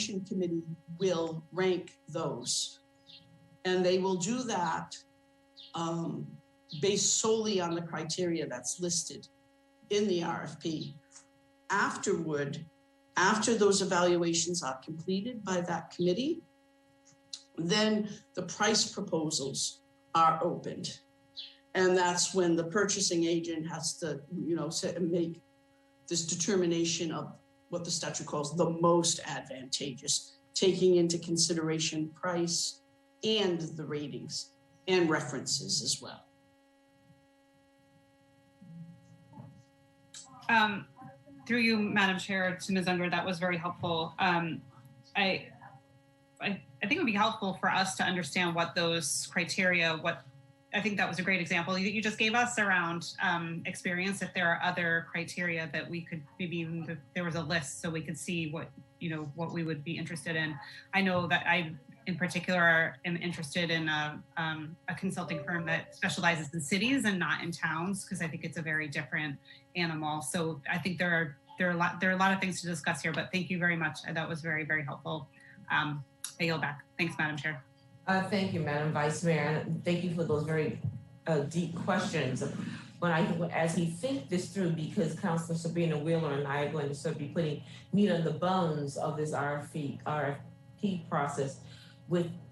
evaluation committee will rank those. And they will do that based solely on the criteria that's listed in the RFP. Afterward, after those evaluations are completed by that committee, then the price proposals are opened. And that's when the purchasing agent has to, make this determination of what the statute calls the most advantageous, taking into consideration price and the ratings and references as well. Through you, Madam Chair, to Ms. Unger, that was very helpful. I think it would be helpful for us to understand what those criteria, I think that was a great example that you just gave us around experience. If there are other criteria that we could, maybe even if there was a list so we could see what we would be interested in. I know that I, in particular, am interested in a consulting firm that specializes in cities and not in towns, because I think it's a very different animal. So I think there are a lot of things to discuss here, but thank you very much. That was very, very helpful. I yield back. Thanks, Madam Chair. Thank you, Madam Vice Mayor. And thank you for those very deep questions. As we think this through, because Councilor Sabrina Wheeler and I are going to sort of be putting meat on the bones of this RFP process,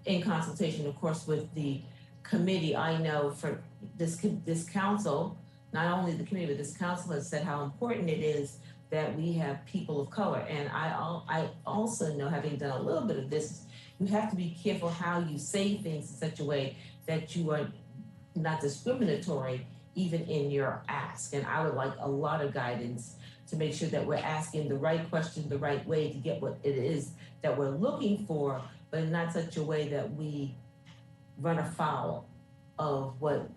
in consultation, of course, with the committee. I know for this council, not only the committee, but this council has said how important it is that we have people of color. And I also know, having done a little bit of this, you have to be careful how you say things in such a way that you are not discriminatory even in your ask. And I would like a lot of guidance to make sure that we're asking the right question the right way to get what it is that we're looking for, but in not such a way that we run afoul of what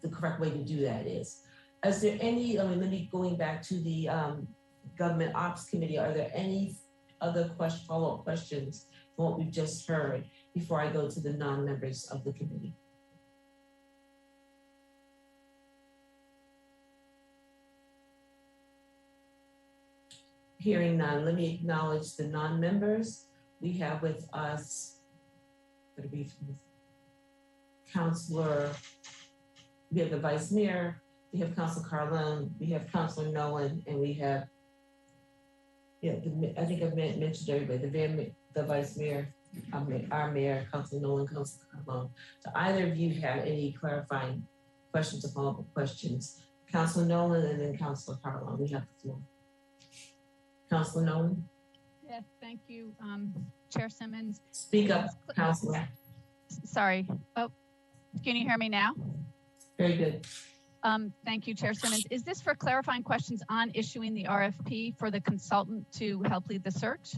the correct way to do that is. Is there any, going back to the Government Ops Committee, are there any other follow-up questions from what we've just heard before I go to the non-members of the committee? Hearing none, let me acknowledge the non-members. We have with us, Councilor, we have the Vice Mayor, we have Councilor Carlone, we have Councilor Nolan, and we have, I think I've mentioned everybody, the Vice Mayor, our Mayor, Councilor Nolan, Councilor Carlone. Do either of you have any clarifying questions or follow-up questions? Councilor Nolan and then Councilor Carlone, we have the floor. Councilor Nolan? Yes, thank you, Chair Simmons. Speak up, Councilor. Sorry. Oh, can you hear me now? Very good. Thank you, Chair Simmons. Is this for clarifying questions on issuing the RFP for the consultant to help lead the search?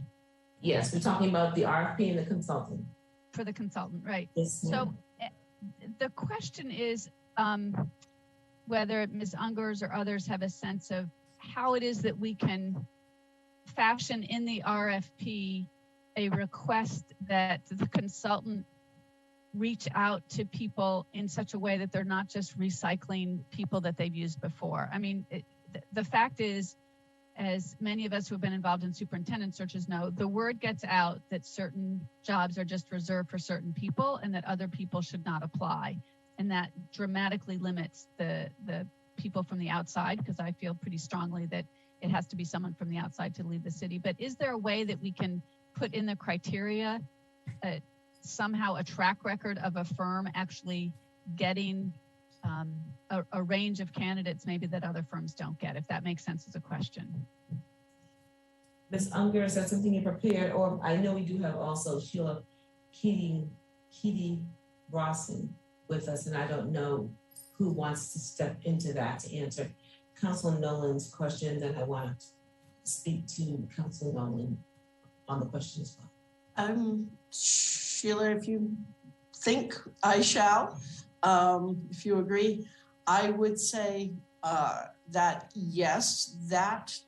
Yes, we're talking about the RFP and the consultant. For the consultant, right. Yes, so the question is whether Ms. Ungers or others have a sense of how it is that we can fashion in the RFP a request that the consultant reach out to people in such a way that they're not just recycling people that they've used before. I mean, the fact is, as many of us who have been involved in superintendent searches know, the word gets out that certain jobs are just reserved for certain people and that other people should not apply. And that dramatically limits the people from the outside, because I feel pretty strongly that it has to be someone from the outside to lead the city. But is there a way that we can put in the criteria somehow a track record of a firm actually getting a range of candidates maybe that other firms don't get, if that makes sense as a question? Ms. Unger, is that something you prepared? Or I know we do have also Sheila Keating-Rawson with us, and I don't know who wants to step into that to answer Councilor Nolan's question. Then I want to speak to Councilor Nolan on the question as well. Sheila, if you think I shall, if you agree, I would say that yes, that,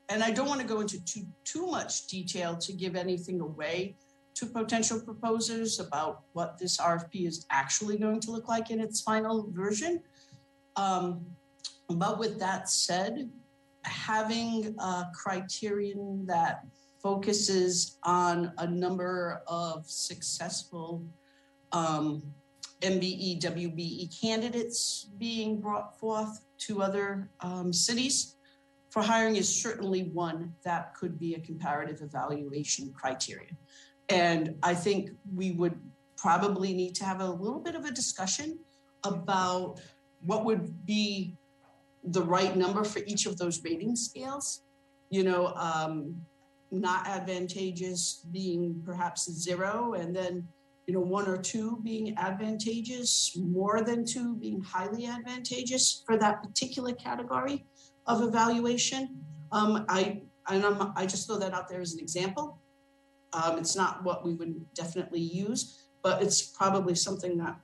and I don't want to go into too much detail to give anything away to potential proposers about what this RFP is actually going to look like in its final version. But with that said, having a criterion that focuses on a number of successful MBE, WBE candidates being brought forth to other cities for hiring is certainly one that could be a comparative evaluation criteria. And I think we would probably need to have a little bit of a discussion about what would be the right number for each of those rating scales. You know, not advantageous being perhaps 0, and then, you know, 1 or 2 being advantageous, more than 2 being highly advantageous for that particular category of evaluation. I just throw that out there as an example. It's not what we would definitely use, but it's probably something that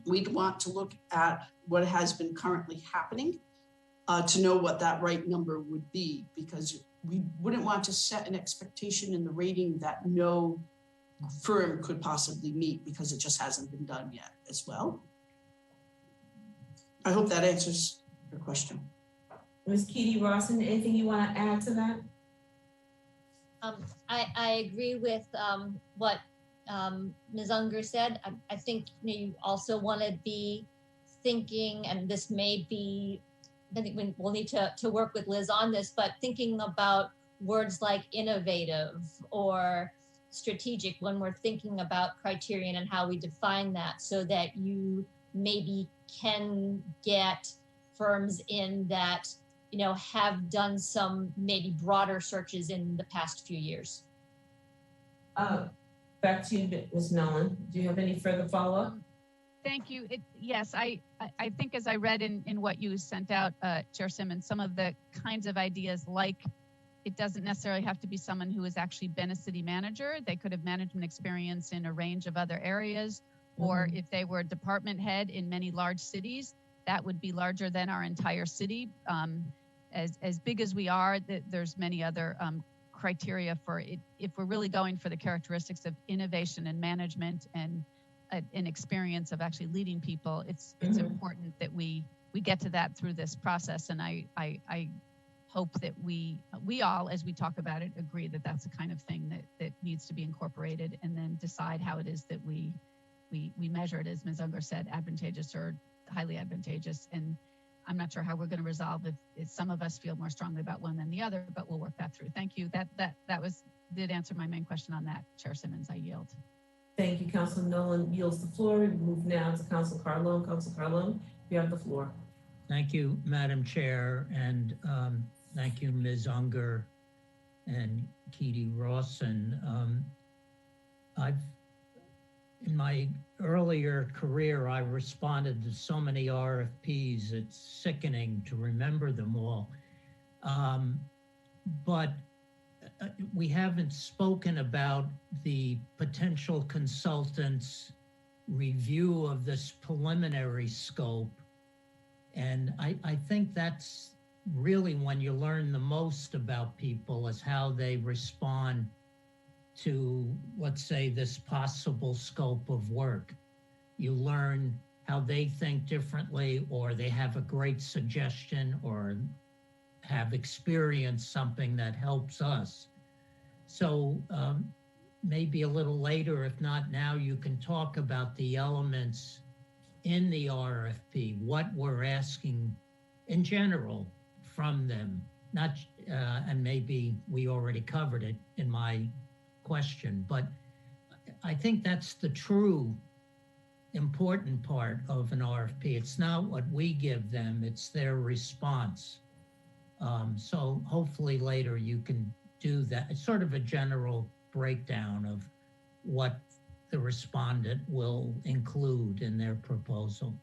we'd want to look at what has been currently happening to know what that right number would be, because we wouldn't want to set an expectation in the rating that no firm could possibly meet because it just hasn't been done yet as well. I hope that answers your question. Ms. Keedy Rawson, anything you want to add to that? I agree with what Ms. Unger said. I think you also want to be thinking, and this may be, I think we'll need to work with Liz on this, but thinking about words like innovative or strategic when we're thinking about criterion and how we define that, so that you maybe can get firms in that, you know, have done some maybe broader searches in the past few years. Back to you, Ms. Nolan. Do you have any further follow-up? Thank you. Yes, I think as I read in what you sent out, Chair Simmons, some of the kinds of ideas, like it doesn't necessarily have to be someone who has actually been a city manager. They could have management experience in a range of other areas, or if they were a department head in many large cities, that would be larger than our entire city. As big as we are, there's many other criteria for it. If we're really going for the characteristics of innovation and management and an experience of actually leading people, it's important that we get to that through this process. And I hope that we all, as we talk about it, agree that that's the kind of thing that needs to be incorporated, and then decide how it is that we measure it, as Ms. Unger said, advantageous or highly advantageous. And I'm not sure how we're going to resolve if some of us feel more strongly about one than the other, but we'll work that through. Thank you. That did answer my main question on that, Chair Simmons. I yield. Thank you. Councilor Nolan yields the floor. We move now to Councilor Carlone. Councilor Carlone, you have the floor. Thank you, Madam Chair, and thank you, Ms. Unger and Keedy Rawson. In my earlier career, I responded to so many RFPs, it's sickening to remember them all. But we haven't spoken about the potential consultant's review of this preliminary scope. And I think that's really when you learn the most about people, is how they respond to, let's say, this possible scope of work. You learn how they think differently, or they have a great suggestion, or have experienced something that helps us. So maybe a little later, if not now, you can talk about the elements in the RFP, what we're asking in general from them, not, and maybe we already covered it in my question, but I think that's the true important part of an RFP. It's not what we give them, it's their response. So hopefully later you can do that. It's sort of a general breakdown of what the respondent will include in their proposal.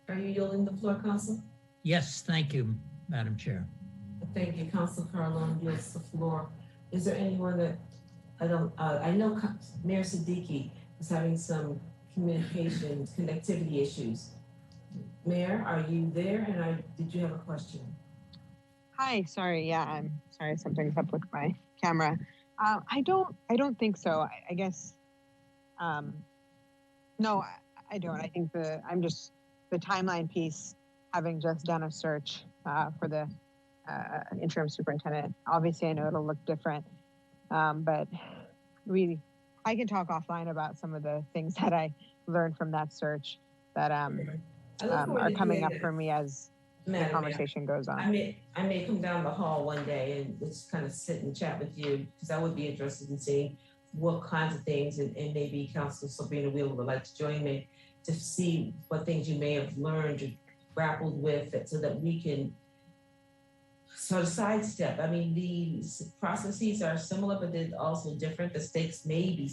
Are you yielding the floor, Council? Yes, thank you, Madam Chair. Thank you. Councilor Carlone yields the floor. Is there anyone that, I know Mayor Siddiqui is having some connectivity issues. Mayor, are you there? And did you have a question? Hi, sorry. Yeah, I'm sorry. Something's up with my camera. I don't think so. I guess, no, I don't. I think the timeline piece, having just done a search for the interim superintendent. Obviously, I know it'll look different, but I can talk offline about some of the things that I learned from that search that I look forward are to coming doing up that. for me as the Madam Mayor, conversation goes on. I may come down the hall one day and just kind of sit and chat with you, because I would be interested in seeing what kinds of things, and maybe Councilor Sabrina Wheeler would like to join me to see what things you may have learned or grappled with, so that we can sort of sidestep. I mean, these processes are similar, but they're also different. The stakes may be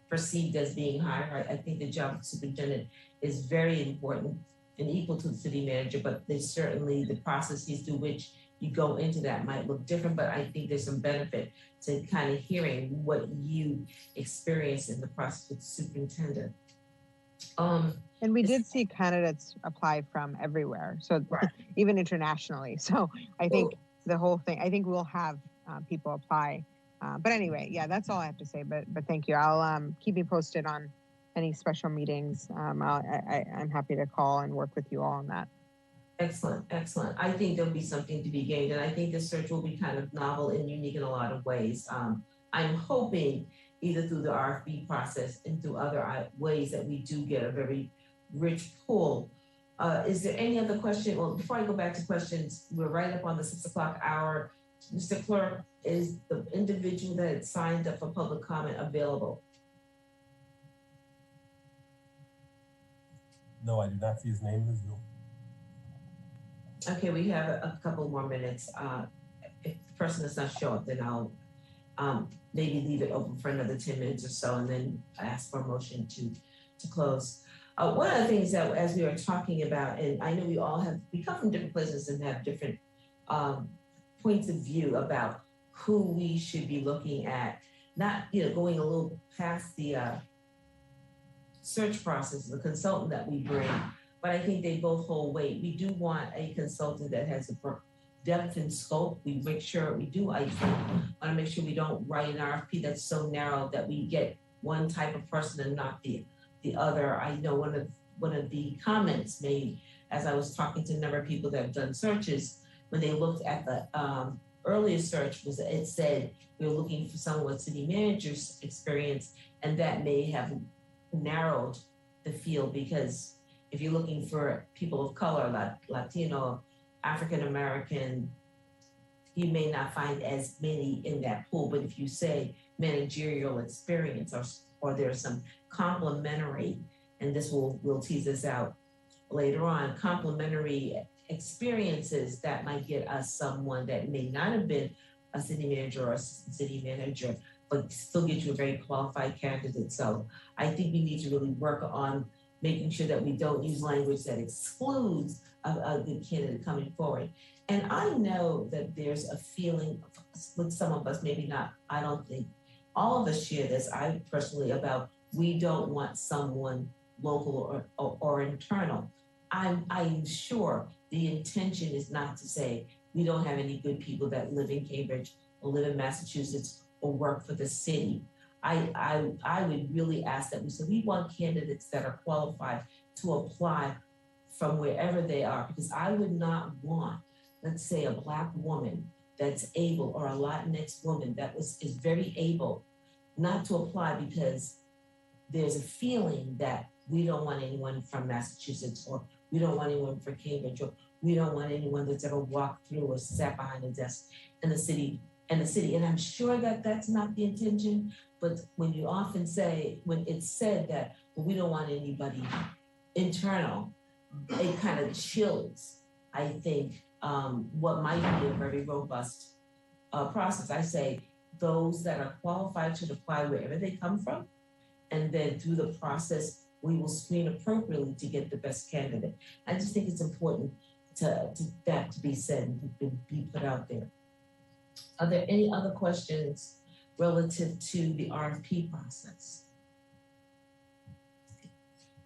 perceived as being higher. I think the job of superintendent is very important and equal to the city manager, but there's certainly the processes through which you go into that might look different, but I think there's some benefit to kind of hearing what you experience in the process with the superintendent. And we did see candidates apply from everywhere, so Right. even internationally. So I think the whole thing, I think we'll have people apply. But anyway, yeah, that's all I have to say. But thank you. I'll keep you posted on any special meetings. I'm happy to call and work with you all on that. Excellent, excellent. I think there'll be something to be gained, and I think the search will be kind of novel and unique in a lot of ways. I'm hoping either through the RFP process and through other ways that we do get a very rich pool. Is there any other question? Well, before I go back to questions, we're right up on the 6 o'clock hour. Mr. Clerk, is the individual that had signed up for public comment available? No, I do not see his name in the Zoom. Okay, we have a couple more minutes. If the person does not show up, then I'll maybe leave it open for another 10 minutes or so, and then ask for a motion to close. One of the things that, as we were talking about, and I know we come from different places and have different points of view about who we should be looking at, not, going a little past the search process, the consultant that we bring, but I think they both hold weight. We do want a consultant that has a depth and scope. We make sure we do, I think, want to make sure we don't write an RFP that's so narrow that we get one type of person and not the other. I know one of the comments made as I was talking to a number of people that have done searches, when they looked at the earlier search, was it said we were looking for someone with city manager's experience, and that may have narrowed the field, because if you're looking for people of color, Latino, African American, you may not find as many in that pool. But if you say managerial experience, or there's some complementary, and this we'll tease this out later on, complementary experiences that might get us someone that may not have been a city manager or assistant city manager, but still get you a very qualified candidate. So I think we need to really work on making sure that we don't use language that excludes a good candidate coming forward. And I know that there's a feeling with some of us, maybe not, I don't think all of us share this, I personally, about we don't want someone local or internal. I'm sure the intention is not to say we don't have any good people that live in Cambridge or live in Massachusetts or work for the city. I would really ask that we want candidates that are qualified to apply from wherever they are, because I would not want, let's say, a Black woman that's able, or a Latinx woman that is very able, not to apply because there's a feeling that we don't want anyone from Massachusetts, or we don't want anyone from Cambridge, or we don't want anyone that's ever walked through or sat behind a desk in the city. And I'm sure that that's not the intention, but when you often say, when it's said that, well, we don't want anybody internal, it kind of chills, I think, what might be a very robust process. I say those that are qualified should apply wherever they come from, and then through the process, we will screen appropriately to get the best candidate. I just think it's important to that to be said and be put out there. Are there any other questions relative to the RFP process?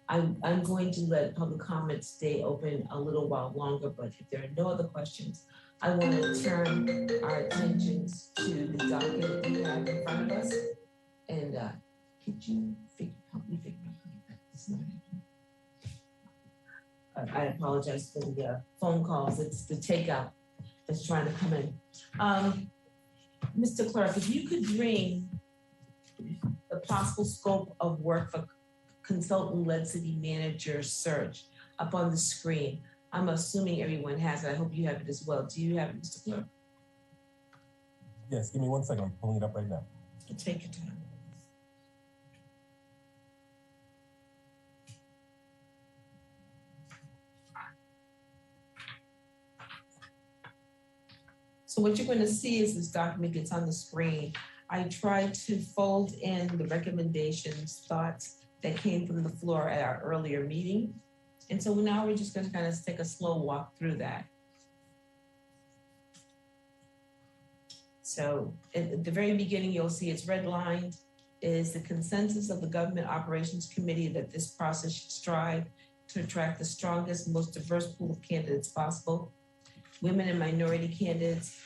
I'm going to let public comment stay open a little while longer, but if there are no other questions, I want to turn our attentions to the docket that we have in front of us. And could you help me figure out how to get this not happening? I apologize for the phone calls. It's the takeout that's trying to come in. Mr. Clerk, if you could bring the possible scope of work for consultant-led city manager search up on the screen. I'm assuming everyone has it. I hope you have it as well. Do you have it, Mr. Clerk? Yes, give me 1 second. I'm pulling it up right now. Take your time. So what you're going to see is this document gets on the screen. I tried to fold in the recommendations, thoughts that came from the floor at our earlier meeting. And so now we're just going to kind of take a slow walk through that. So at the very beginning, you'll see it's redlined, is the consensus of the Government Operations Committee that this process should strive to attract the strongest, most diverse pool of candidates possible. Women and minority candidates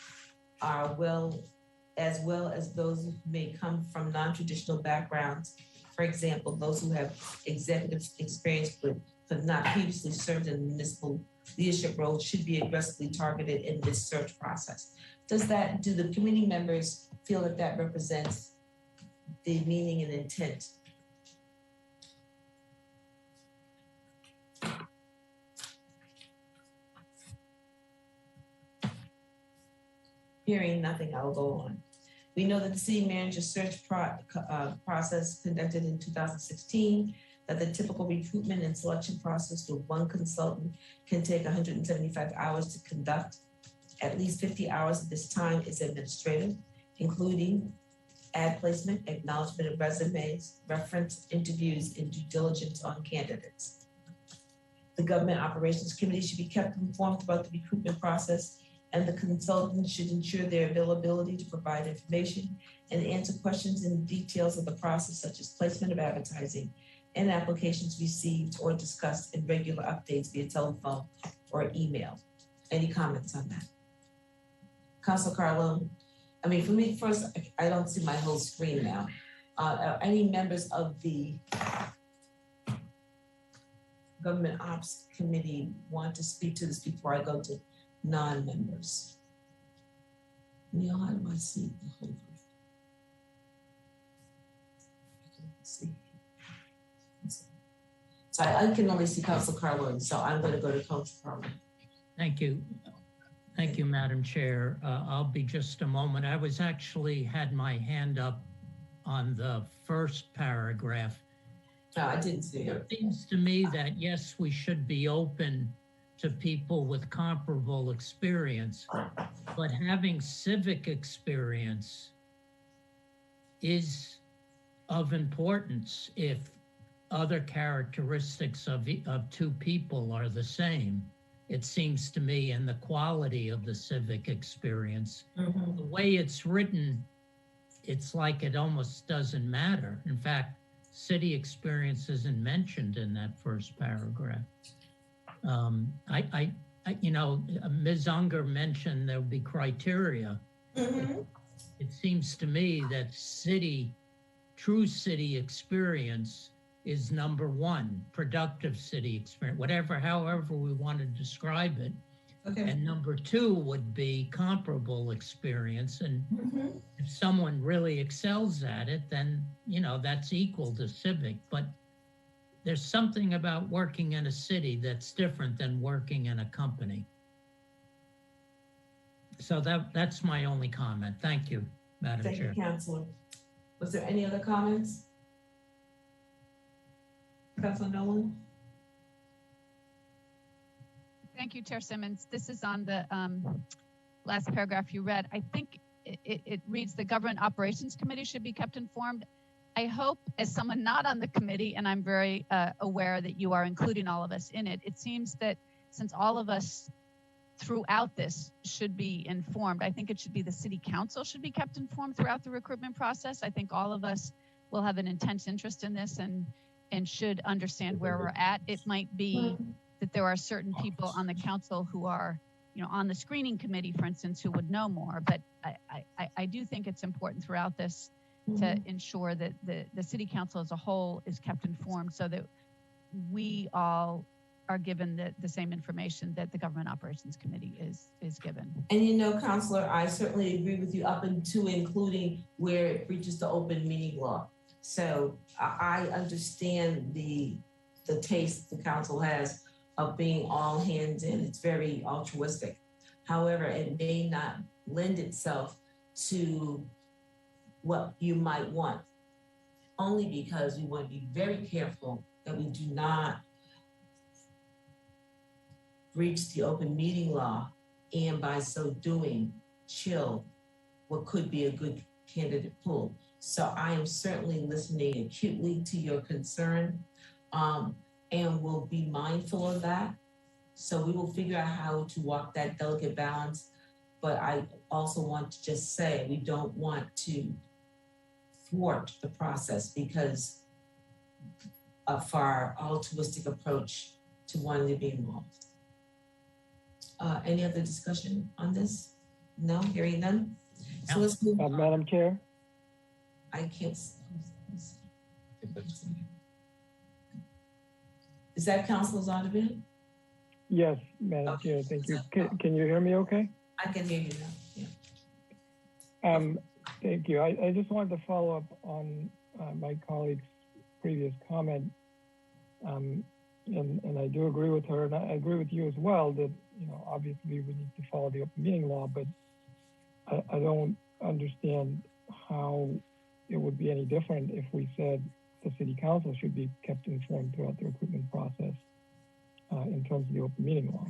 are well as those who may come from non-traditional backgrounds. For example, those who have executive experience but have not previously served in municipal leadership roles should be aggressively targeted in this search process. Do the committee members feel that that represents the meaning and intent? Hearing nothing, I'll go on. We know that the city manager search process conducted in 2016, that the typical recruitment and selection process with one consultant can take 175 hours to conduct. At least 50 hours of this time is administrative, including ad placement, acknowledgement of resumes, reference interviews, and due diligence on candidates. The Government Operations Committee should be kept informed about the recruitment process, and the consultant should ensure their availability to provide information and answer questions in details of the process, such as placement of advertising and applications received or discussed in regular updates via telephone or email. Any comments on that? Councilor Carlone? I mean, for me, first, I don't see my whole screen now. Any members of the Government Ops Committee want to speak to this before I go to non-members? Neil, how do I see the whole group? See. So I can only see Councilor Carlone, so I'm going to go to Councilor Carlone. Thank you. Thank you, Madam Chair. I'll be just a moment. I was actually had my hand up on the first paragraph. No, I didn't see it. It seems to me that, yes, we should be open to people with comparable experience, but having civic experience is of importance if other characteristics of two people are the same. It seems to me, in the quality of the civic experience. Mm-hmm. The way it's written, it's like it almost doesn't matter. In fact, city experience isn't mentioned in that first paragraph. You know, Ms. Unger mentioned there'll be criteria. Mm-hmm. It seems to me that true city experience is number one, productive city experience, however we want to describe it. Okay. And number two would be comparable experience. And if someone really excels at it, then, you know, that's equal to civic. But there's something about working in a city that's different than working in a company. So that's my only comment. Thank you, Madam Chair. Thank you, Councilor. Was there any other comments? Councilor Nolan? Thank you, Chair Simmons. This is on the last paragraph you read. I think it reads the Government Operations Committee should be kept informed. I hope, as someone not on the committee, and I'm very aware that you are including all of us in it, it seems that since all of us throughout this should be informed, I think it should be the City Council should be kept informed throughout the recruitment process. I think all of us will have an intense interest in this and should understand where we're at. It might be that there are certain people on the council who are, you know, on the screening committee, for instance, who would know more. But I do think it's important throughout this to ensure that the city council as a whole is kept informed so that we all are given the same information that the Government Operations Committee is given. And you know, Counselor, I certainly agree with you up into including where it breaches the open meeting law. So I understand the taste the council has of being all hands in. It's very altruistic. However, it may not lend itself to what you might want, only because we want to be very careful that we do not breach the open meeting law and by so doing chill what could be a good candidate pool. So I am certainly listening acutely to your concern, and will be mindful of that. So we will figure out how to walk that delicate balance. But I also want to just say we don't want to thwart the process because of our altruistic approach to wanting to be involved. Any other discussion on this? No, hearing none. So let's move on. Madam Chair. I can't. Is that Councilor Zondervan? Yes, Madam Chair, thank you. Can you hear me okay? I can hear you now, yeah. Thank you. I just wanted to follow up on my colleague's previous comment. And I do agree with her, and I agree with you as well that, you know, obviously we need to follow the open meeting law, but I don't understand how it would be any different if we said the city council should be kept informed throughout the recruitment process in terms of the open meeting law.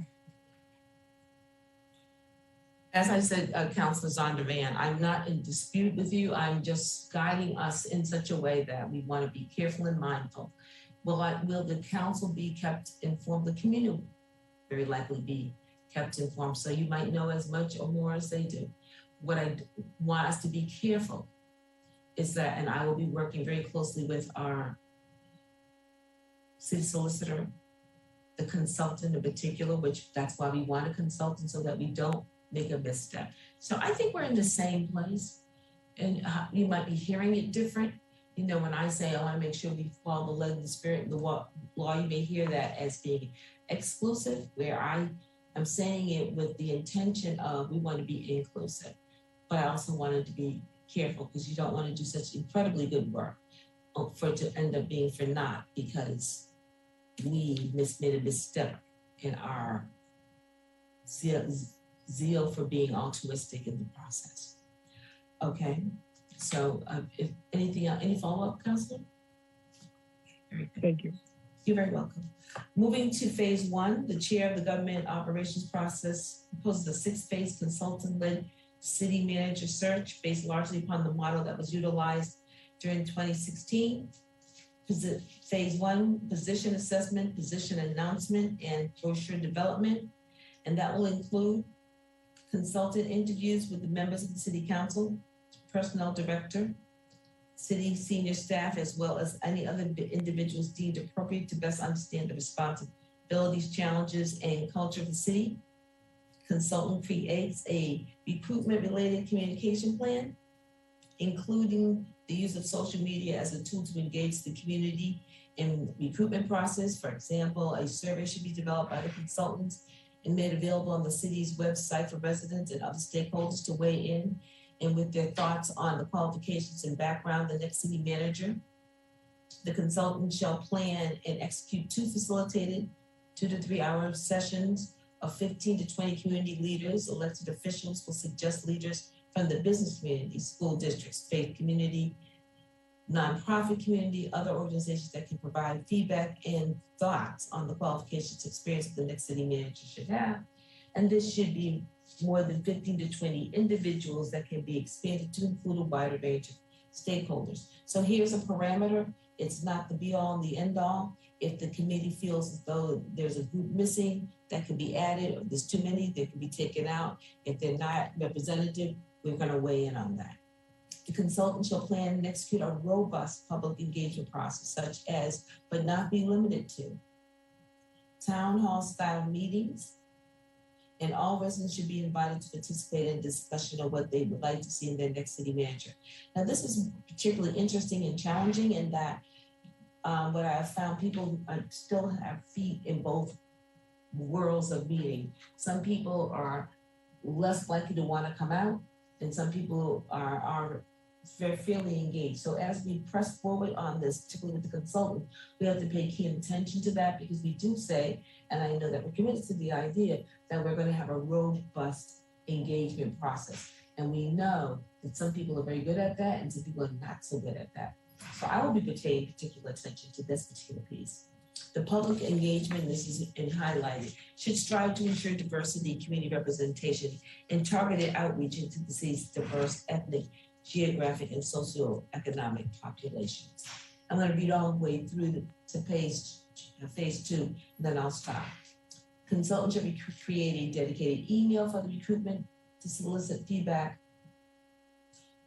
As I said, Councilor Zondervan, I'm not in dispute with you. I'm just guiding us in such a way that we want to be careful and mindful. Will the council be kept informed? The community will very likely be kept informed. So you might know as much or more as they do. What I want us to be careful is that, and I will be working very closely with our city solicitor, the consultant in particular, which that's why we want a consultant so that we don't make a misstep. So I think we're in the same place, and you might be hearing it different. You know, when I say I want to make sure we follow the letter of the spirit and the law, you may hear that as being exclusive, where I am saying it with the intention of we want to be inclusive, but I also wanted to be careful because you don't want to do such incredibly good work for it to end up being for naught because we made a misstep in our zeal for being altruistic in the process. Okay, so if anything else, any follow-up, Councilor? Very good. Thank you. You're very welcome. Moving to phase one, the chair of the government operations process proposes a 6-phase consultant-led city manager search based largely upon the model that was utilized during 2016. Phase one, position assessment, position announcement, and brochure development. And that will include consultant interviews with the members of the city council, personnel director, city senior staff, as well as any other individuals deemed appropriate to best understand the responsibilities, challenges, and culture of the city. Consultant creates a recruitment-related communication plan, including the use of social media as a tool to engage the community in recruitment process. For example, a survey should be developed by the consultants and made available on the city's website for residents and other stakeholders to weigh in and with their thoughts on the qualifications and background of the next city manager. The consultant shall plan and execute 2 facilitated 2 to 3 hour sessions of 15 to 20 community leaders. Elected officials will suggest leaders from the business community, school districts, faith community, nonprofit community, other organizations that can provide feedback and thoughts on the qualifications, experience that the next city manager should have. And this should be more than 15 to 20 individuals that can be expanded to include a wider range of stakeholders. So here's a parameter. It's not the be all and the end all. If the committee feels as though there's a group missing, that can be added. If there's too many, they can be taken out. If they're not representative, we're going to weigh in on that. The consultant shall plan and execute a robust public engagement process, such as, but not be limited to, town hall style meetings, and all residents should be invited to participate in discussion of what they would like to see in their next city manager. Now, this is particularly interesting and challenging in that what I have found, people still have feet in both worlds of meeting. Some people are less likely to want to come out, and some people are fairly engaged. So as we press forward on this, particularly with the consultant, we have to pay keen attention to that, because we do say, and I know that we're committed to the idea that we're going to have a robust engagement process. And we know that some people are very good at that and some people are not so good at that. So I will be paying particular attention to this particular piece. The public engagement, this is highlighted, should strive to ensure diversity, community representation, and targeted outreach into the city's diverse ethnic, geographic, and socioeconomic populations. I'm going to read all the way through to phase 2, and then I'll stop. Consultant should create a dedicated email for the recruitment to solicit feedback.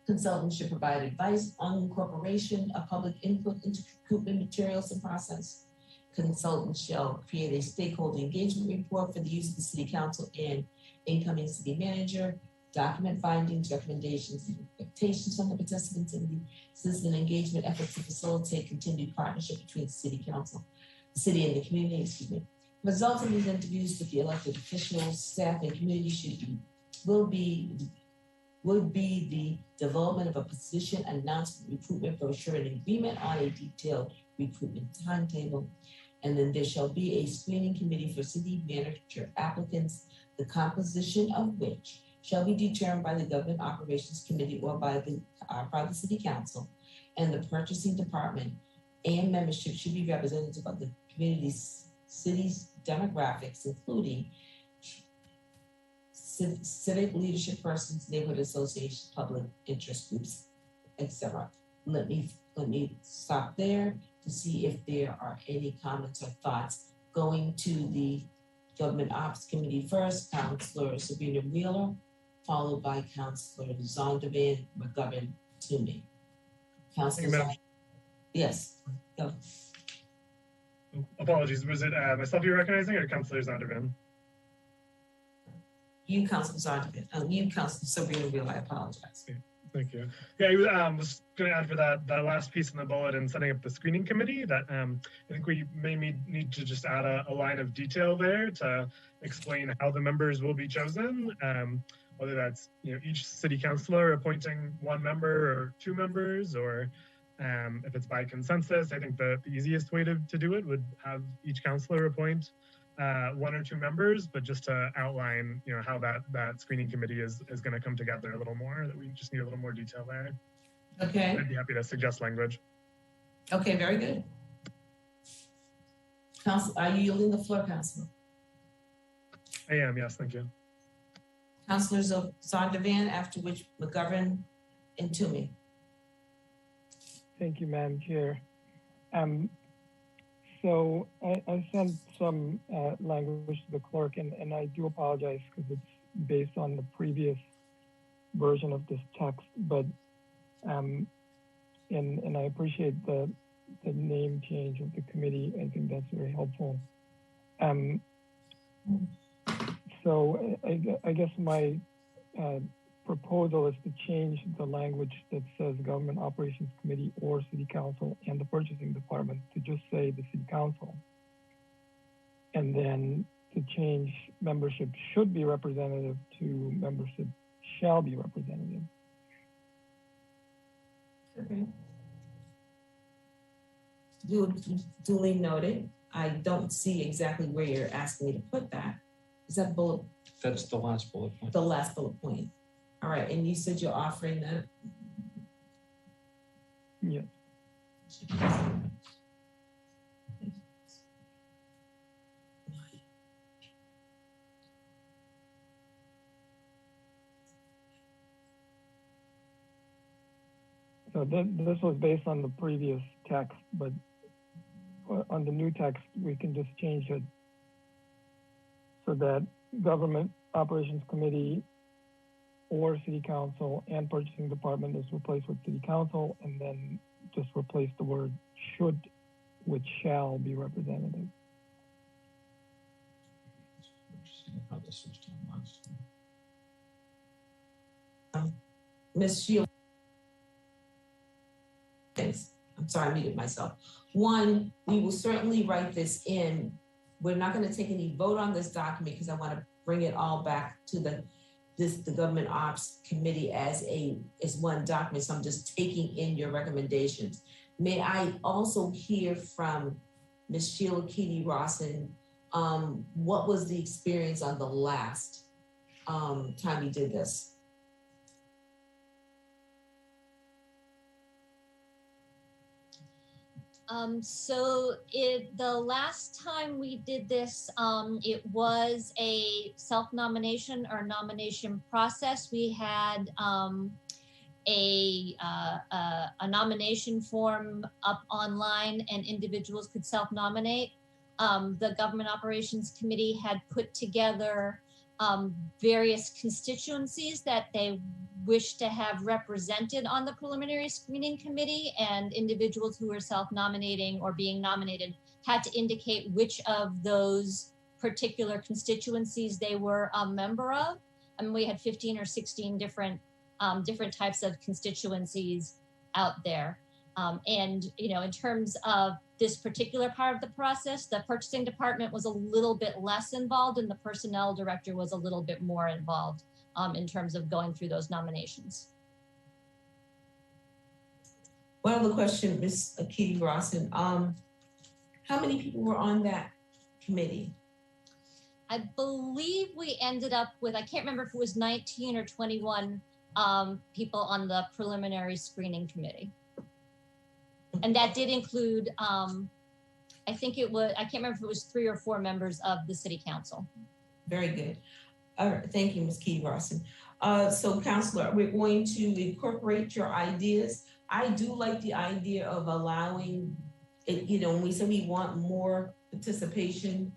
Consultants should provide advice on incorporation of public input into recruitment materials and process. Consultants shall create a stakeholder engagement report for the use of the city council and incoming city manager, document findings, recommendations, and expectations from the participants in the citizen engagement efforts to facilitate continued partnership between the city council, the city and the community, Results of these interviews with the elected officials, staff, and community will be the development of a position announcement, recruitment brochure, and agreement on a detailed recruitment timetable. And then there shall be a screening committee for city manager applicants, the composition of which shall be determined by the Government Operations Committee or by the City Council, and the purchasing department and membership should be representative of the community's city's demographics, including civic leadership persons, neighborhood associations, public interest groups, etc. Let me stop there to see if there are any comments or thoughts. Going to the Government Ops Committee first, Councilor Sabrina Wheeler, followed by Councilor Zondervan, McGovern, Toomey. Councilor Zondervan. Yes, go. Apologies, was it myself you're recognizing or Councilor Zondervan? You, Councilor Zondervan. You, Councilor Sabrina Wheeler, I apologize. Thank you. Yeah, I was going to add for that last piece in the bullet and setting up the screening committee that I think we may need to just add a line of detail there to explain how the members will be chosen, whether that's each city councilor appointing one member or two members, or if it's by consensus. I think the easiest way to do it would have each councilor appoint one or two members, but just to outline, how that screening committee is going to come together a little more, that we just need a little more detail there. Okay. I'd be happy to suggest language. Okay, very good. Council, are you yielding the floor, Councilor? I am, yes, thank you. Councilors of Zondervan, after which McGovern and Toomey. Thank you, Madam Chair. So I sent some language to the clerk, and I do apologize because it's based on the previous version of this text, but and I appreciate the name change of the committee. I think that's very helpful. So I guess my proposal is to change the language that says Government Operations Committee or City Council and the Purchasing Department to just say the City Council. And then to change membership should be representative to membership shall be representative. Okay. Duly noted. I don't see exactly where you're asking me to put that. Is that bullet? That's the last bullet point. The last bullet point. All right, and you said you're offering that? Yes. So this was based on the previous text, but on the new text, we can just change it so that Government Operations Committee or City Council and Purchasing Department is replaced with City Council, and then just replace the word should with shall be representative. Ms. Shields. Thanks. I'm sorry, I muted myself. One, we will certainly write this in we're not going to take any vote on this document because I want to bring it all back to the Government Ops Committee as one document. So I'm just taking in your recommendations. May I also hear from Ms. Sheila Keedy Rawson, what was the experience on the last time we did this? So the last time we did this, it was a self-nomination or nomination process. We had a nomination form up online and individuals could self-nominate. The Government Operations Committee had put together various constituencies that they wish to have represented on the preliminary screening committee, and individuals who were self-nominating or being nominated had to indicate which of those particular constituencies they were a member of. I mean, we had 15 or 16 different types of constituencies out there. And, you know, in terms of this particular part of the process, the purchasing department was a little bit less involved and the personnel director was a little bit more involved in terms of going through those nominations. One other question, Ms. Keedy Rawson. How many people were on that committee? I believe we ended up with, I can't remember if it was 19 or 21 people on the preliminary screening committee. And that did include, I think it was, I can't remember if it was 3 or 4 members of the city council. Very good. All right, thank you, Ms. Keedy Rawson. So Councilor, we're going to incorporate your ideas. I do like the idea of allowing it, you know, when we say we want more participation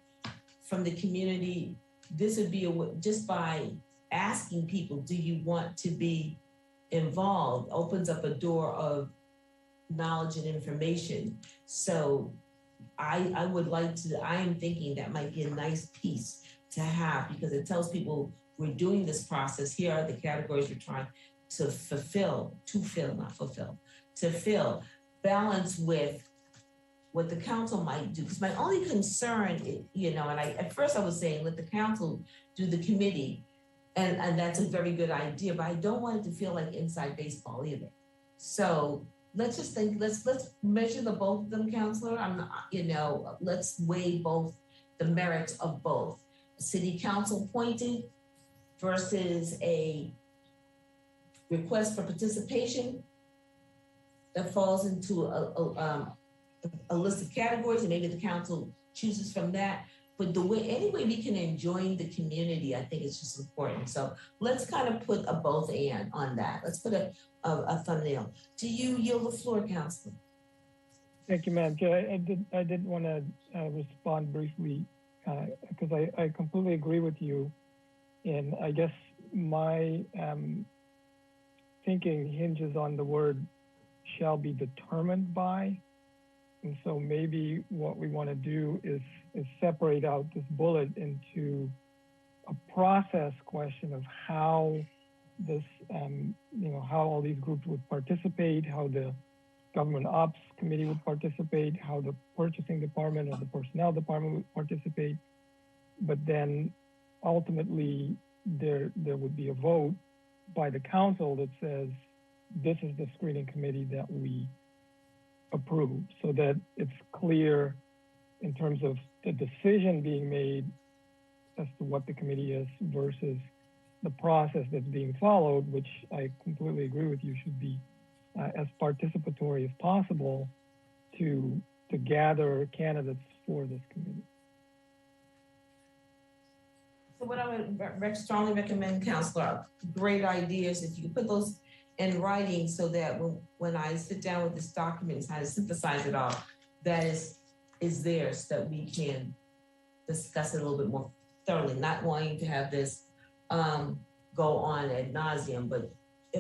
from the community, this would be just by asking people, do you want to be involved, opens up a door of knowledge and information. So I would like to, I am thinking that might be a nice piece to have, because it tells people we're doing this process. Here are the categories we're trying to fill, balance with what the council might do. Because my only concern, you know, and at first I was saying, let the council do the committee. And that's a very good idea, but I don't want it to feel like inside baseball either. So let's just think, let's measure the both of them, Councilor. I'm not, you know, let's weigh both the merits of both. City council appointed versus a request for participation that falls into a list of categories, and maybe the council chooses from that. But any way we can enjoin the community, I think it's just important. So let's kind of put a both and on that. Let's put a thumbnail. Do you yield the floor, Councilor? Thank you, Madam Chair. I did want to respond briefly because I completely agree with you. And I guess my thinking hinges on the word shall be determined by. And so maybe what we want to do is separate out this bullet into a process question of how this, you know, how all these groups would participate, how the Government Ops Committee would participate, how the purchasing department or the personnel department would participate. But then ultimately there would be a vote by the council that says, this is the screening committee that we approve, so that it's clear in terms of the decision being made as to what the committee is versus the process that's being followed, which I completely agree with you should be as participatory as possible to gather candidates for this committee. So what I would strongly recommend, Councilor, great ideas, if you put those in writing so that when I sit down with this document and try to synthesize it all, that is there so that we can discuss it a little bit more thoroughly, not wanting to have this go on ad nauseum, but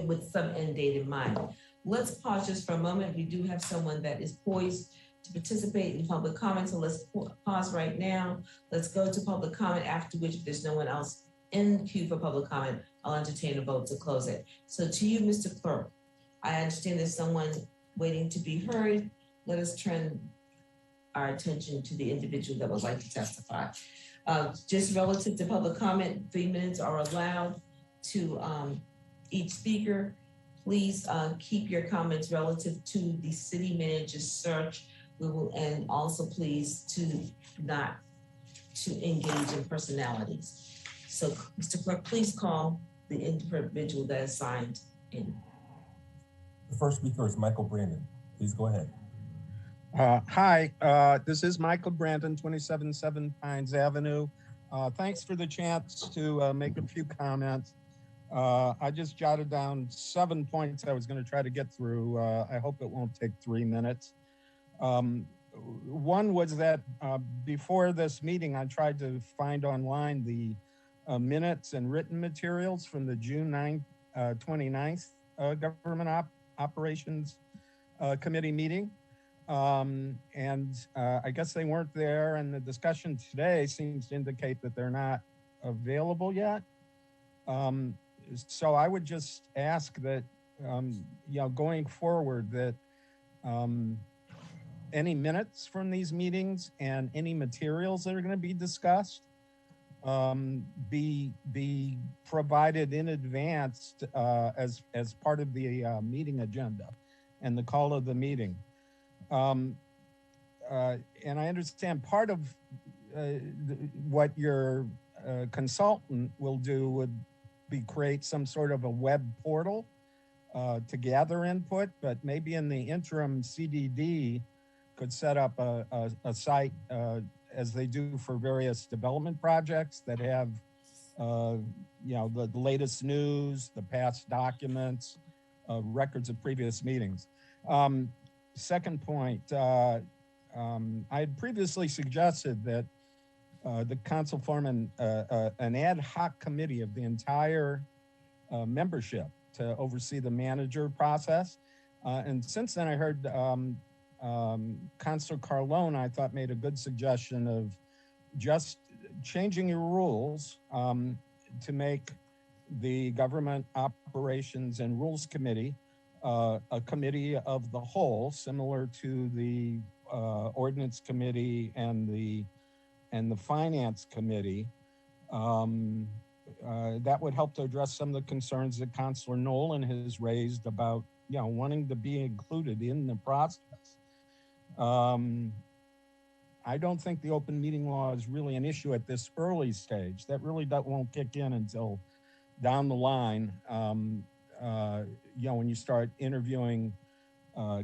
with some end date in mind. Let's pause just for a moment. We do have someone that is poised to participate in public comment, so let's pause right now. Let's go to public comment, after which, if there's no one else in the queue for public comment, I'll entertain a vote to close it. So to you, Mr. Clerk, I understand there's someone waiting to be heard. Let us turn our attention to the individual that would like to testify. Just relative to public comment, 3 minutes are allowed to each speaker. Please keep your comments relative to the city manager's search. We will, and also please not to engage in personalities. So, Mr. Clerk, please call the individual that is signed in. The first speaker is Michael Brandon. Please go ahead. Hi, this is Michael Brandon, 277 Pines Avenue. Thanks for the chance to make a few comments. I just jotted down 7 points I was going to try to get through. I hope it won't take 3 minutes. One was that before this meeting, I tried to find online the minutes and written materials from the June 29th Government Operations Committee meeting. I guess they weren't there, and the discussion today seems to indicate that they're not available yet. So I would just ask that, going forward, that any minutes from these meetings and any materials that are going to be discussed be provided in advance as part of the meeting agenda and the call of the meeting. And I understand part of what your consultant will do would be create some sort of a web portal to gather input, but maybe in the interim CDD could set up a site as they do for various development projects that have, the latest news, the past documents, records of previous meetings. Second point, I had previously suggested that the council form an ad hoc committee of the entire membership to oversee the manager process. And since then I heard Councilor Carlone, I thought, made a good suggestion of just changing your rules to make the Government Operations and Rules Committee a committee of the whole, similar to the Ordinance Committee and the Finance Committee. That would help to address some of the concerns that Councilor Nolan has raised about, wanting to be included in the process. I don't think the open meeting law is really an issue at this early stage. That really won't kick in until down the line, when you start interviewing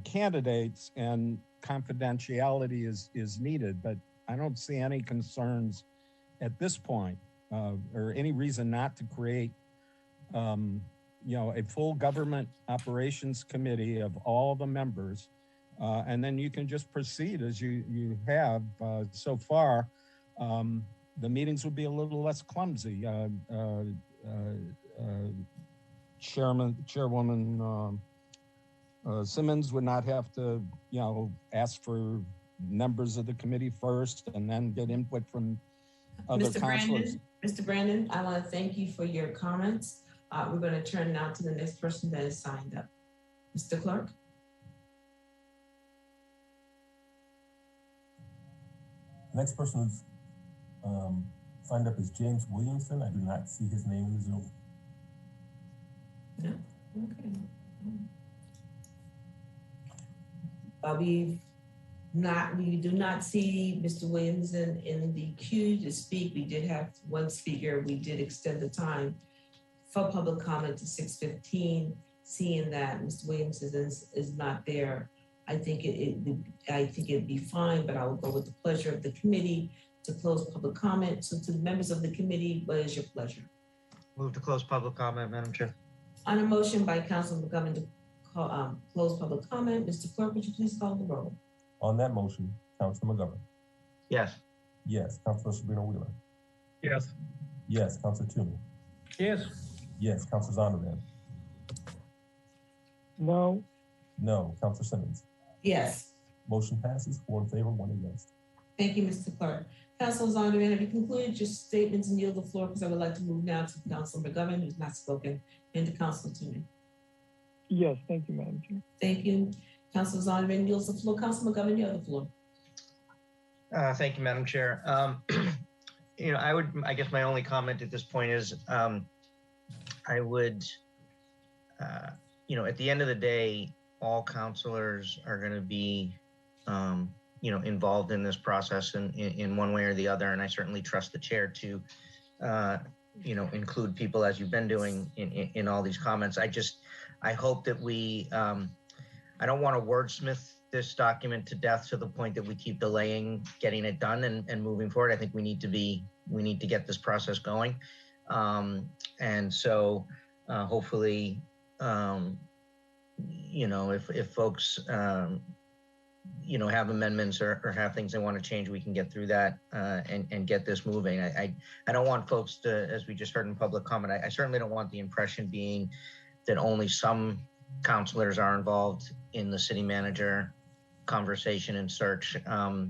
candidates and confidentiality is needed. But I don't see any concerns at this point or any reason not to create a full Government Operations Committee of all the members. And then you can just proceed as you have so far. The meetings would be a little less clumsy. Chairwoman Simmons would not have to, ask for members of the committee first and then get input from other councilors. Mr. Brandon, I want to thank you for your comments. We're going to turn now to the next person that is signed up. Mr. Clerk. The next person who's signed up is James Williamson. I do not see his name in the Zoom. No? Okay. We do not see Mr. Williamson in the queue to speak. We did have one speaker. We did extend the time for public comment to 6:15. Seeing that Mr. Williamson is not there, I think it'd be fine, but I will go with the pleasure of the committee to close public comment. So to the members of the committee, what is your pleasure? Move to close public comment, Madam Chair. On a motion by Councilman McGovern to close public comment, Mr. Clerk, would you please call the roll? On that motion, Councilor McGovern. Yes. Yes. Councilor Sabrina Wheeler. Yes. Yes. Councilor Toomey. Yes. Yes. Councilor Zondervan. No. No. Councilor Simmons. Yes. Motion passes 4 in favor, 1 against. Thank you, Mr. Clerk. Councilor Zondervan, have you concluded your statements and yield the floor? Because I would like to move now to Councilor McGovern, who's not spoken, and to Councilor Toomey. Yes, thank you, Madam Chair. Thank you. Councilor Zondervan yields the floor. Councilor McGovern, you have the floor. Thank you, Madam Chair. I guess my only comment at this point is, I would, at the end of the day, all counselors are going to be, involved in this process in one way or the other. And I certainly trust the chair to, include people as you've been doing in all these comments. I hope that I don't want to wordsmith this document to death to the point that we keep delaying getting it done and moving forward. I think we need to get this process going. And so hopefully, if folks, have amendments or have things they want to change, we can get through that and get this moving. I don't want folks to, as we just heard in public comment, I certainly don't want the impression being that only some counselors are involved in the city manager conversation and search. I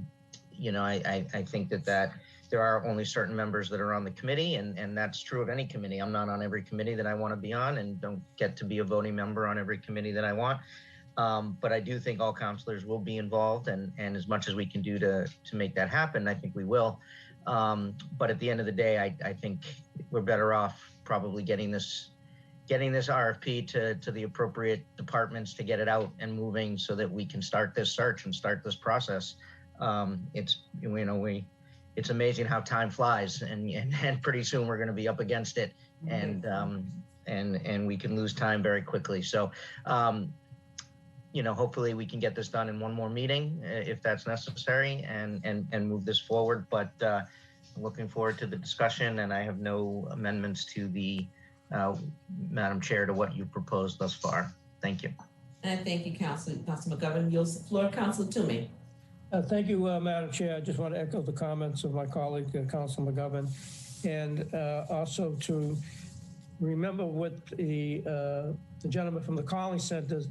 think that there are only certain members that are on the committee, and that's true of any committee. I'm not on every committee that I want to be on, and don't get to be a voting member on every committee that I want. But I do think all counselors will be involved, and as much as we can do to make that happen, I think we will. But at the end of the day, I think we're better off probably getting this RFP to the appropriate departments to get it out and moving so that we can start this search and start this process. It's amazing how time flies, and pretty soon we're going to be up against it, and we can lose time very quickly. So, hopefully we can get this done in one more meeting if that's necessary, and move this forward. But looking forward to the discussion, and I have no amendments to the Madam Chair to what you proposed thus far. Thank you. And thank you, Councilor McGovern. Yields the floor, Councilor Toomey. Thank you, Madam Chair. I just want to echo the comments of my colleague, Councilor McGovern, and also to remember what the gentleman from the Collins Center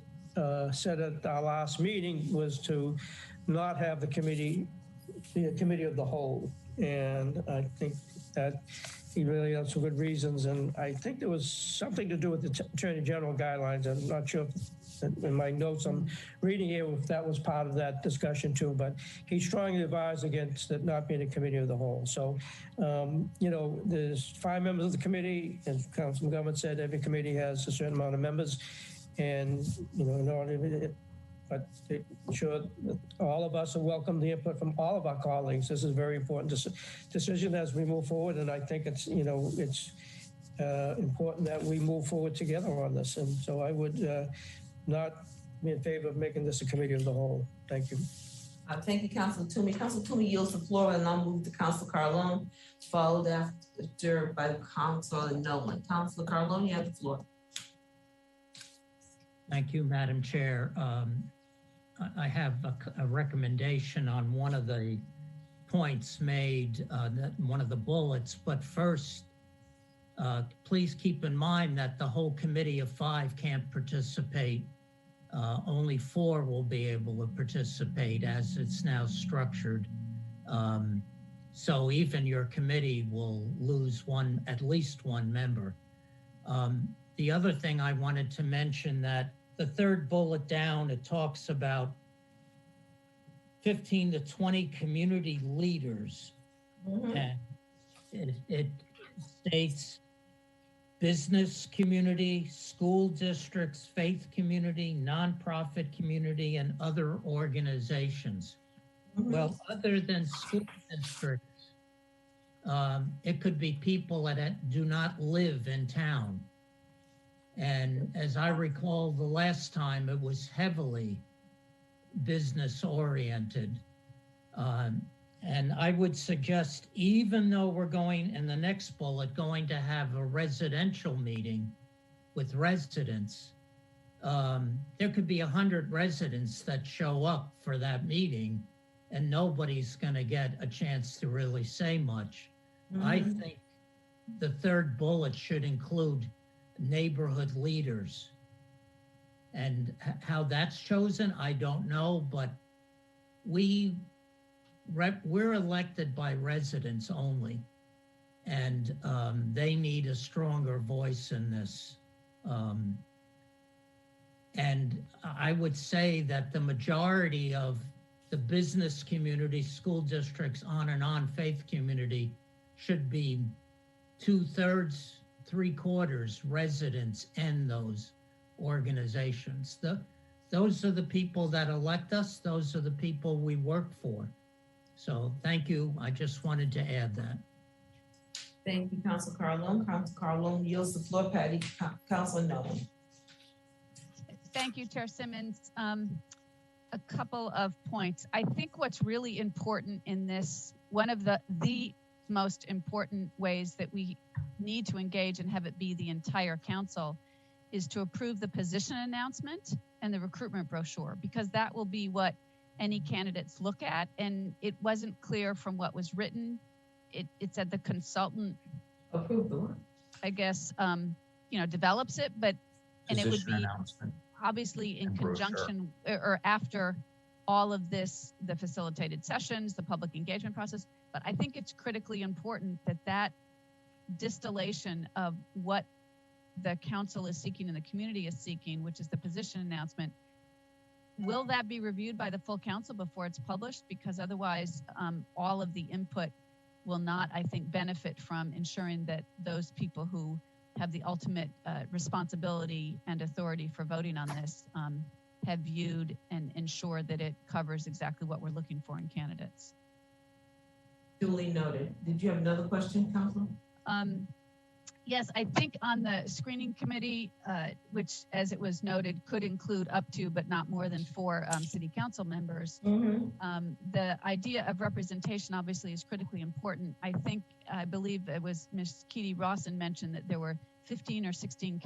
said at our last meeting was to not have the committee of the whole. And I think that he really had some good reasons. And I think there was something to do with the Attorney General guidelines. I'm not sure if in my notes I'm reading here if that was part of that discussion too, but he strongly advised against it not being a committee of the whole. So, there's 5 members of the committee, and Councilman McGovern said every committee has a certain amount of members, and in order but to ensure that all of us are welcome the input from all of our colleagues. This is a very important decision as we move forward, and I think it's important that we move forward together on this. And so I would not be in favor of making this a committee of the whole. Thank you. Thank you, Councilor Toomey. Councilor Toomey yields the floor, and I'll move to Councilor Carlone, followed after by Councilor Nolan. Councilor Carlone, you have the floor. Thank you, Madam Chair. I have a recommendation on one of the points made, one of the bullets, but first, please keep in mind that the whole committee of 5 can't participate. Only 4 will be able to participate as it's now structured. So even your committee will lose at least one member. The other thing I wanted to mention, that the 3rd bullet down, it talks about 15 to 20 community leaders. And it states business community, school districts, faith community, nonprofit community, and other organizations. Well, other than school districts, it could be people that do not live in town. And as I recall, the last time it was heavily business oriented. And I would suggest, even though we're going in the next bullet, going to have a residential meeting with residents, there could be 100 residents that show up for that meeting, and nobody's going to get a chance to really say much. I think the 3rd bullet should include neighborhood leaders. And how that's chosen, I don't know, but we're elected by residents only, and they need a stronger voice in this. And I would say that the majority of the business community, school districts, on and on, faith community should be 2/3, 3/4 residents in those organizations. Those are the people that elect us. Those are the people we work for. So thank you. I just wanted to add that. Thank you, Council Carlone. Council Carlone yields the floor. Patty, Council Nolan. Thank you, Chair Simmons. A couple of points. I think what's really important in this, one of the most important ways that we need to engage and have it be the entire council is to approve the position announcement and the recruitment brochure, because that will be what any candidates look at. And it wasn't clear from what was written. It said the consultant, I guess, develops it, but, and it would be obviously in conjunction or after all of this, the facilitated sessions, the public engagement process. But I think it's critically important that that distillation of what the council is seeking and the community is seeking, which is the position announcement, will that be reviewed by the full council before it's published? Because otherwise, all of the input will not, I think, benefit from ensuring that those people who have the ultimate responsibility and authority for voting on this have viewed and ensure that it covers exactly what we're looking for in candidates. Duly noted. Did you have another question, Councilor? Yes, I think on the screening committee, which, as it was noted, could include up to, but not more than 4 city council members. The idea of representation obviously is critically important. I believe it was Ms. Keedy Rawson mentioned that there were 15 or 16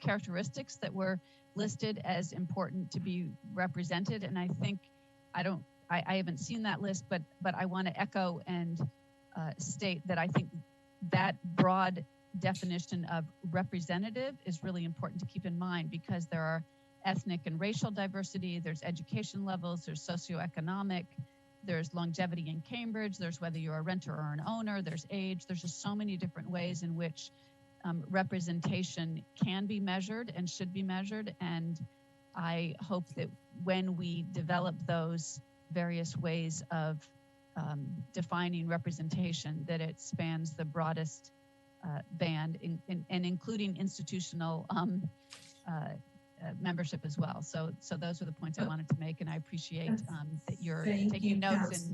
characteristics that were listed as important to be represented. And I think, I haven't seen that list, but I want to echo and state that I think that broad definition of representative is really important to keep in mind, because there are ethnic and racial diversity, there's education levels, there's socioeconomic, there's longevity in Cambridge, there's whether you're a renter or an owner, there's age, there's just so many different ways in which representation can be measured and should be measured. And I hope that when we develop those various ways of defining representation, that it spans the broadest band and including institutional membership as well. So those are the points I wanted to make, and I appreciate that you're taking notes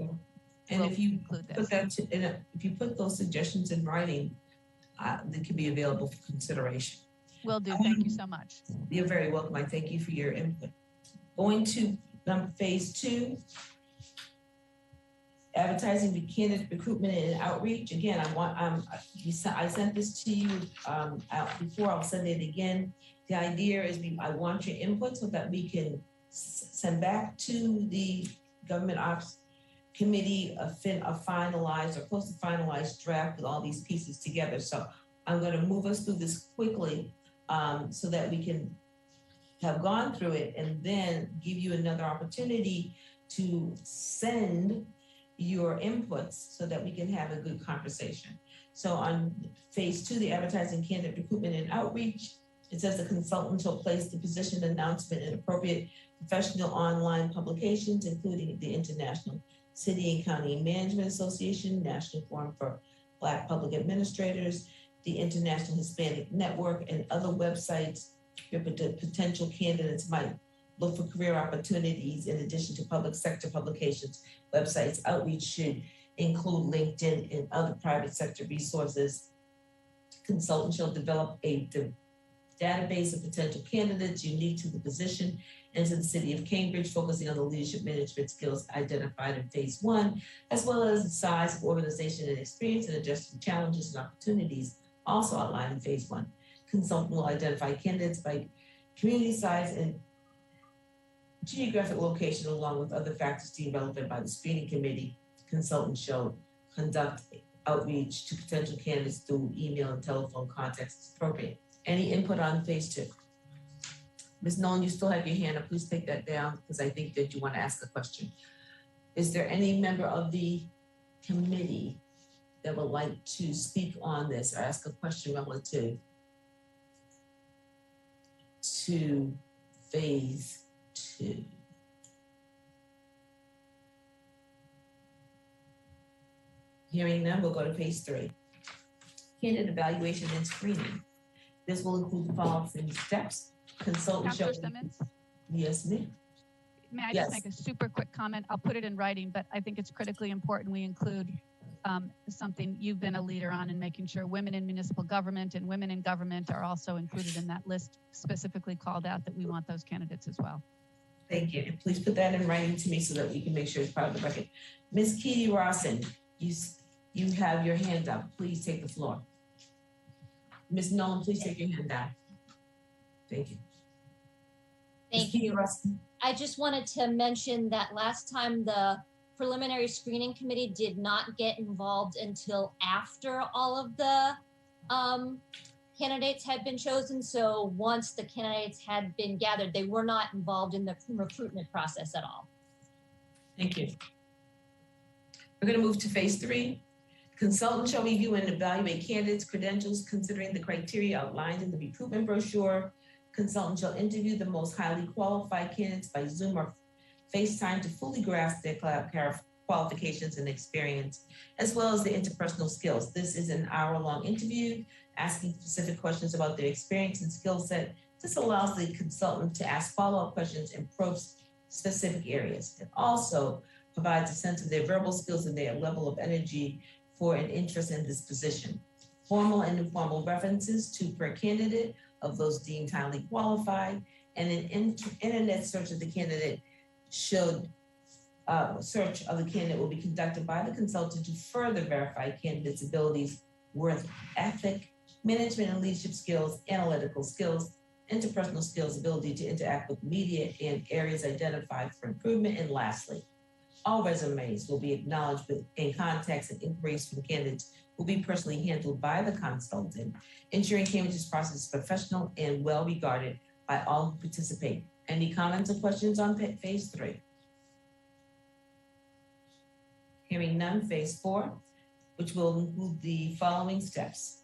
and if you include put this. if you put those suggestions in writing, they can be available for consideration. Will do. Thank you so much. You're very welcome. I thank you for your input. Going to phase 2. Advertising the candidate recruitment and outreach. Again, I sent this to you before. I'll send it again. The idea is I want your input so that we can send back to the Government Ops Committee a finalized or close to finalized draft with all these pieces together. So I'm going to move us through this quickly so that we can have gone through it and then give you another opportunity to send your inputs so that we can have a good conversation. So on phase 2, the advertising, candidate recruitment and outreach, it says the consultant shall place the position announcement in appropriate professional online publications, including the International City and County Management Association, National Forum for Black Public Administrators, the International Hispanic Network, and other websites where potential candidates might look for career opportunities. In addition to public sector publications, websites outreach should include LinkedIn and other private sector resources. Consultant shall develop a database of potential candidates unique to the position and to the city of Cambridge, focusing on the leadership management skills identified in phase 1, as well as the size of organization and experience and addressing challenges and opportunities also outlined in phase 1. Consultant will identify candidates by community size and geographic location, along with other factors deemed relevant by the screening committee. Consultant shall conduct outreach to potential candidates through email and telephone contacts as appropriate. Any input on phase 2? Ms. Nolan, you still have your hand up. Please take that down because I think that you want to ask a question. Is there any member of the committee that would like to speak on this or ask a question relative to phase 2? Hearing none, we'll go to phase 3. Candidate evaluation and screening. This will include the following steps. Consultant shall. Councilor Simmons, Yes, ma'am. may I Yes. just make a super quick comment? I'll put it in writing, but I think it's critically important we include something you've been a leader on in making sure women in municipal government and women in government are also included in that list, specifically called out that we want those candidates as well. Thank you. And please put that in writing to me so that we can make sure it's part of the record. Ms. Kitty Rawson, you have your hand up. Please take the floor. Ms. Nolan, please take your hand down. Thank you. Ms. Thank Kitty you. Rawson. I just wanted to mention that last time the preliminary screening committee did not get involved until after all of the candidates had been chosen. So once the candidates had been gathered, they were not involved in the recruitment process at all. Thank you. We're going to move to phase 3. Consultant shall review and evaluate candidates' credentials considering the criteria outlined in the recruitment brochure. Consultant shall interview the most highly qualified candidates by Zoom or FaceTime to fully grasp their qualifications and experience, as well as their interpersonal skills. This is an hour-long interview, asking specific questions about their experience and skill set. This allows the consultant to ask follow-up questions and probe specific areas. It also provides a sense of their verbal skills and their level of energy for an interest in this position. Formal and informal references to per candidate of those deemed highly qualified, and an internet search of the candidate search of the candidate will be conducted by the consultant to further verify candidates' abilities, worth ethic, management and leadership skills, analytical skills, interpersonal skills, ability to interact with media and areas identified for improvement. And lastly, all resumes will be acknowledged in context, and inquiries from candidates will be personally handled by the consultant, ensuring Cambridge's process is professional and well regarded by all who participate. Any comments or questions on phase 3? Hearing none, phase 4, which will include the following steps.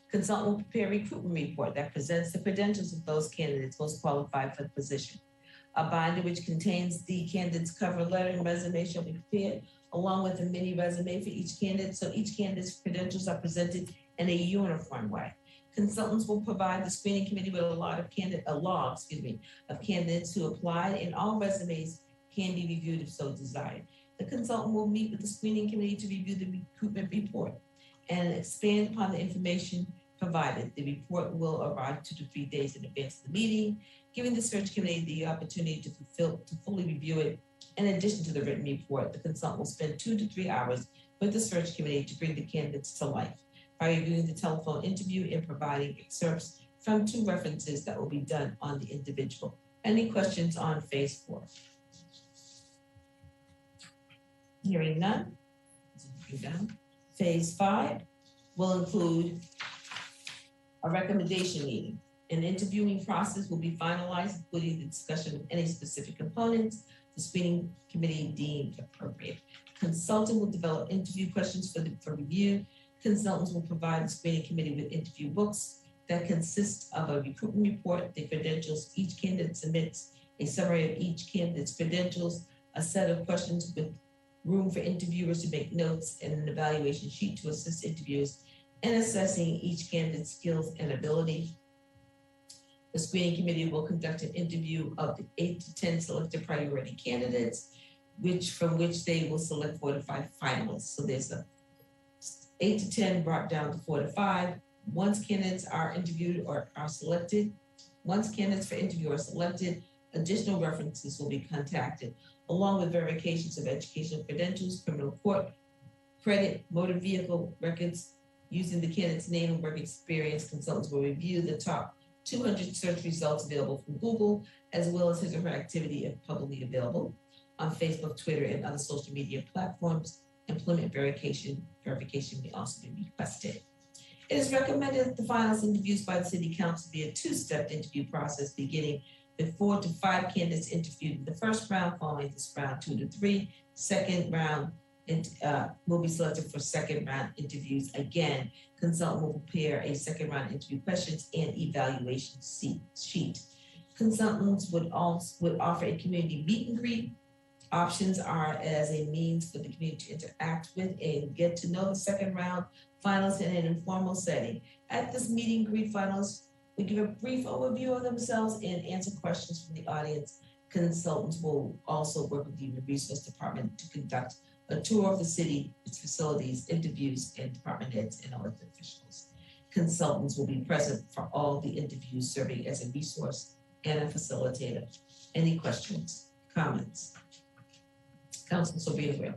Consultant will prepare a recruitment report that presents the credentials of those candidates most qualified for the position. A binder which contains the candidate's cover letter and resume shall be prepared, along with a mini resume for each candidate, so each candidate's credentials are presented in a uniform way. Consultants will provide the screening committee with a log of candidates who applied, and all resumes can be reviewed if so desired. The consultant will meet with the screening committee to review the recruitment report and expand upon the information provided. The report will arrive 2 to 3 days in advance of the meeting, giving the search committee the opportunity to fully review it. In addition to the written report, the consultant will spend 2 to 3 hours with the search committee to bring the candidates to life by reviewing the telephone interview and providing excerpts from 2 references that will be done on the individual. Any questions on phase 4? Hearing none. Phase 5 will include a recommendation meeting. An interviewing process will be finalized, including the discussion of any specific components the screening committee deemed appropriate. Consultant will develop interview questions for review. Consultants will provide the screening committee with interview books that consist of a recruitment report, the credentials each candidate submits, a summary of each candidate's credentials, a set of questions with room for interviewers to make notes, and an evaluation sheet to assist interviewers in assessing each candidate's skills and ability. The screening committee will conduct an interview of the 8 to 10 selected priority candidates, from which they will select 4 to 5 finalists. So there's a 8 to 10 brought down to 4 to 5. Once candidates are interviewed or are selected, once candidates for interview are selected, additional references will be contacted, along with verifications of educational credentials, criminal court, credit, motor vehicle records. Using the candidate's name and work experience, consultants will review the top 200 search results available from Google, as well as his or her activity if publicly available on Facebook, Twitter, and other social media platforms. Employment verification may also be requested. It is recommended that the finalist interviews by the City Council be a 2-step interview process, beginning with 4 to 5 candidates interviewed in the first round, following this round 2 to 3. Second round will be selected for second round interviews. Again, consultant will prepare a second round interview questions and evaluation sheet. Consultants would offer a community meet and greet Options are as a means for the community to interact with and get to know the second round finalists in an informal setting. At this meeting, greet finalists will give a brief overview of themselves and answer questions from the audience. Consultants will also work with the Human Resource Department to conduct a tour of the city, its facilities, interviews, and department heads and elected officials. Consultants will be present for all the interviews, serving as a resource and a facilitator. Any questions, comments? Councilor Sobrino Grill.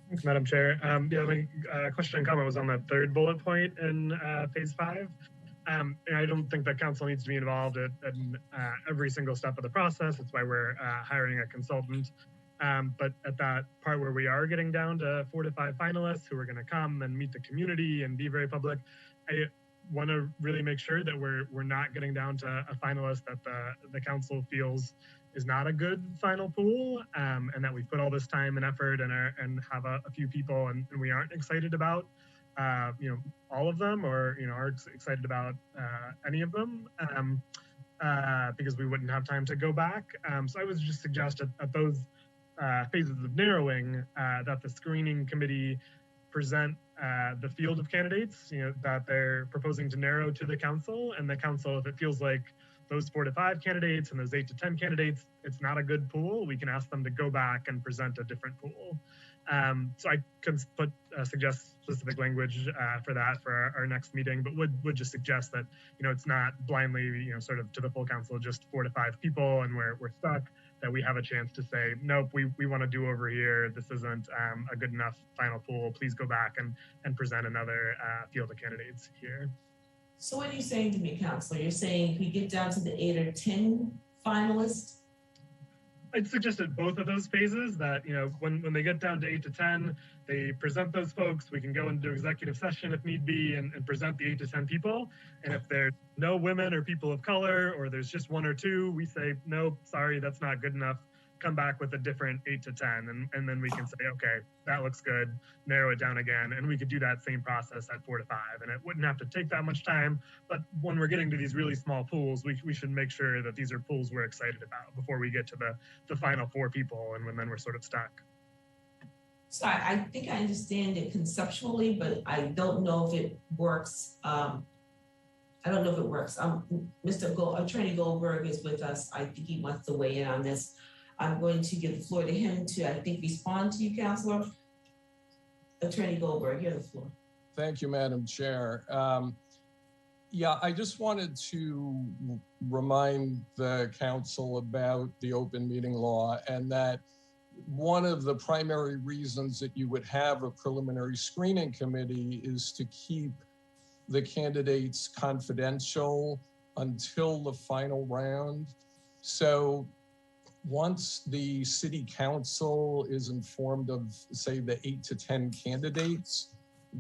Thanks, Madam Chair. Yeah, my question and comment was on the third bullet point in phase 5. And I don't think that council needs to be involved in every single step of the process. That's why we're hiring a consultant. But at that part where we are getting down to 4 to 5 finalists who are going to come and meet the community and be very public, I want to really make sure that we're not getting down to a finalist that the council feels is not a good final pool, and that we put all this time and effort and have a few people and we aren't excited about all of them, or aren't excited about any of them, because we wouldn't have time to go back. So I would just suggest at those phases of narrowing that the screening committee present the field of candidates that they're proposing to narrow to the council, and the council, if it feels like those 4 to 5 candidates and those 8 to 10 candidates, it's not a good pool, we can ask them to go back and present a different pool. So I can suggest specific language for that for our next meeting, but would just suggest that it's not blindly sort of to the full council, just 4 to 5 people and we're stuck, that we have a chance to say, nope, we want to do over here, this isn't a good enough final pool, please go back and present another field of candidates here. So what are you saying to me, Counselor? You're saying if we get down to the 8 or 10 finalists? I'd suggested both of those phases, that when they get down to 8 to 10, they present those folks, we can go into executive session if need be and present the 8 to 10 people. And if there's no women or people of color, or there's just 1 or 2, we say, nope, sorry, that's not good enough. Come back with a different 8 to 10. And then we can say, okay, that looks good, narrow it down again. And we could do that same process at 4 to 5. And it wouldn't have to take that much time. But when we're getting to these really small pools, we should make sure that these are pools we're excited about before we get to the final 4 people. And then we're sort of stuck. So I think I understand it conceptually, but I don't know if it works. Attorney Goldberg is with us. I think he wants to weigh in on this. I'm going to give the floor to him to, I think, respond to you, Counselor. Attorney Goldberg, you have the floor. Thank you, Madam Chair. Yeah, I just wanted to remind the council about the open meeting law, and that one of the primary reasons that you would have a preliminary screening committee is to keep the candidates confidential until the final round. So once the city council is informed of, say, the 8 to 10 candidates,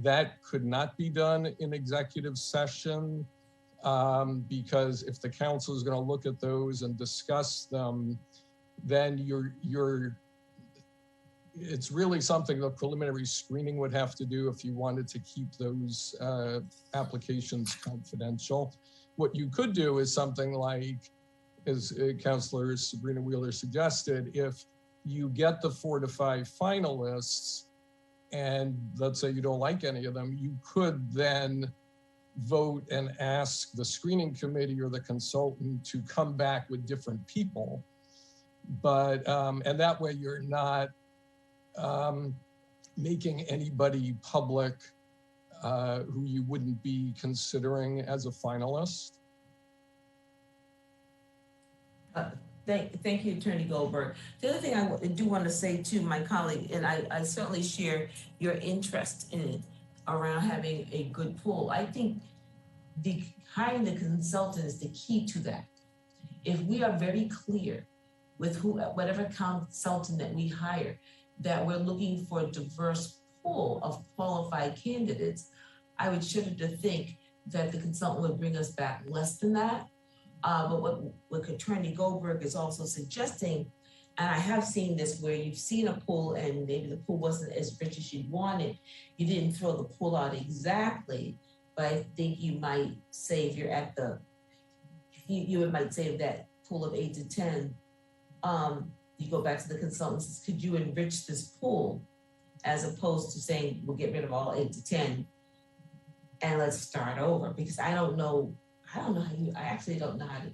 that could not be done in executive session, because if the council is going to look at those and discuss them, then it's really something the preliminary screening would have to do if you wanted to keep those applications confidential. What you could do is something like, as Councilor Sabrina Wheeler suggested, if you get the 4 to 5 finalists and let's say you don't like any of them, you could then vote and ask the screening committee or the consultant to come back with different people. But, and that way you're not making anybody public who you wouldn't be considering as a finalist. Thank you, Attorney Goldberg. The other thing I do want to say to my colleague, and I certainly share your interest in it around having a good pool. I think hiring the consultant is the key to that. If we are very clear with whatever consultant that we hire, that we're looking for a diverse pool of qualified candidates, I would shudder to think that the consultant would bring us back less than that. But what Attorney Goldberg is also suggesting, and I have seen this where you've seen a pool and maybe the pool wasn't as rich as you wanted, you didn't throw the pool out exactly, but I think you might say if you're at you might say that pool of 8 to 10, you go back to the consultants, could you enrich this pool as opposed to saying, we'll get rid of all 8 to 10 and let's start over? Because I don't know how I actually don't know how to,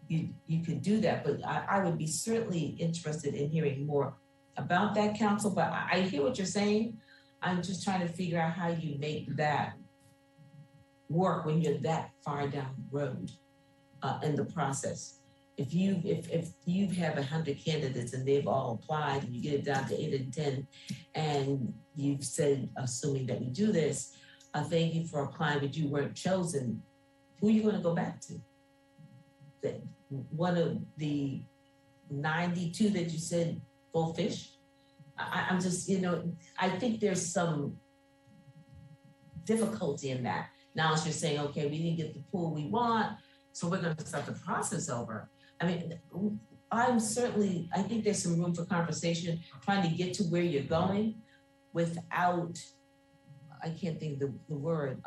you could do that, but I would be certainly interested in hearing more about that, council. But I hear what you're saying. I'm just trying to figure out how you make that work when you're that far down the road in the process. If you have 100 candidates and they've all applied and you get it down to 8 and 10, and you've said, assuming that we do this, thank you for applying, but you weren't chosen, who are you going to go back to? That one of the 92 that you said go fish? I'm just, I think there's some difficulty in that. Now as you're saying, okay, we didn't get the pool we want, so we're going to start the process over. I mean, I think there's some room for conversation, trying to get to where you're going without, I can't think of the word,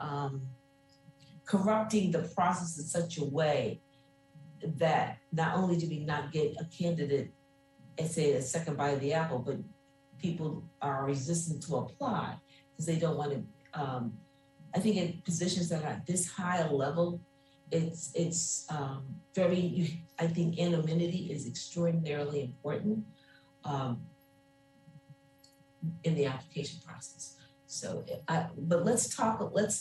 corrupting the process in such a way that not only do we not get a candidate and say a second bite of the apple, but people are resistant to apply because they don't want to. I think in positions that are at this high a level, it's very, I think anonymity is extraordinarily important in the application process. So, but let's talk, let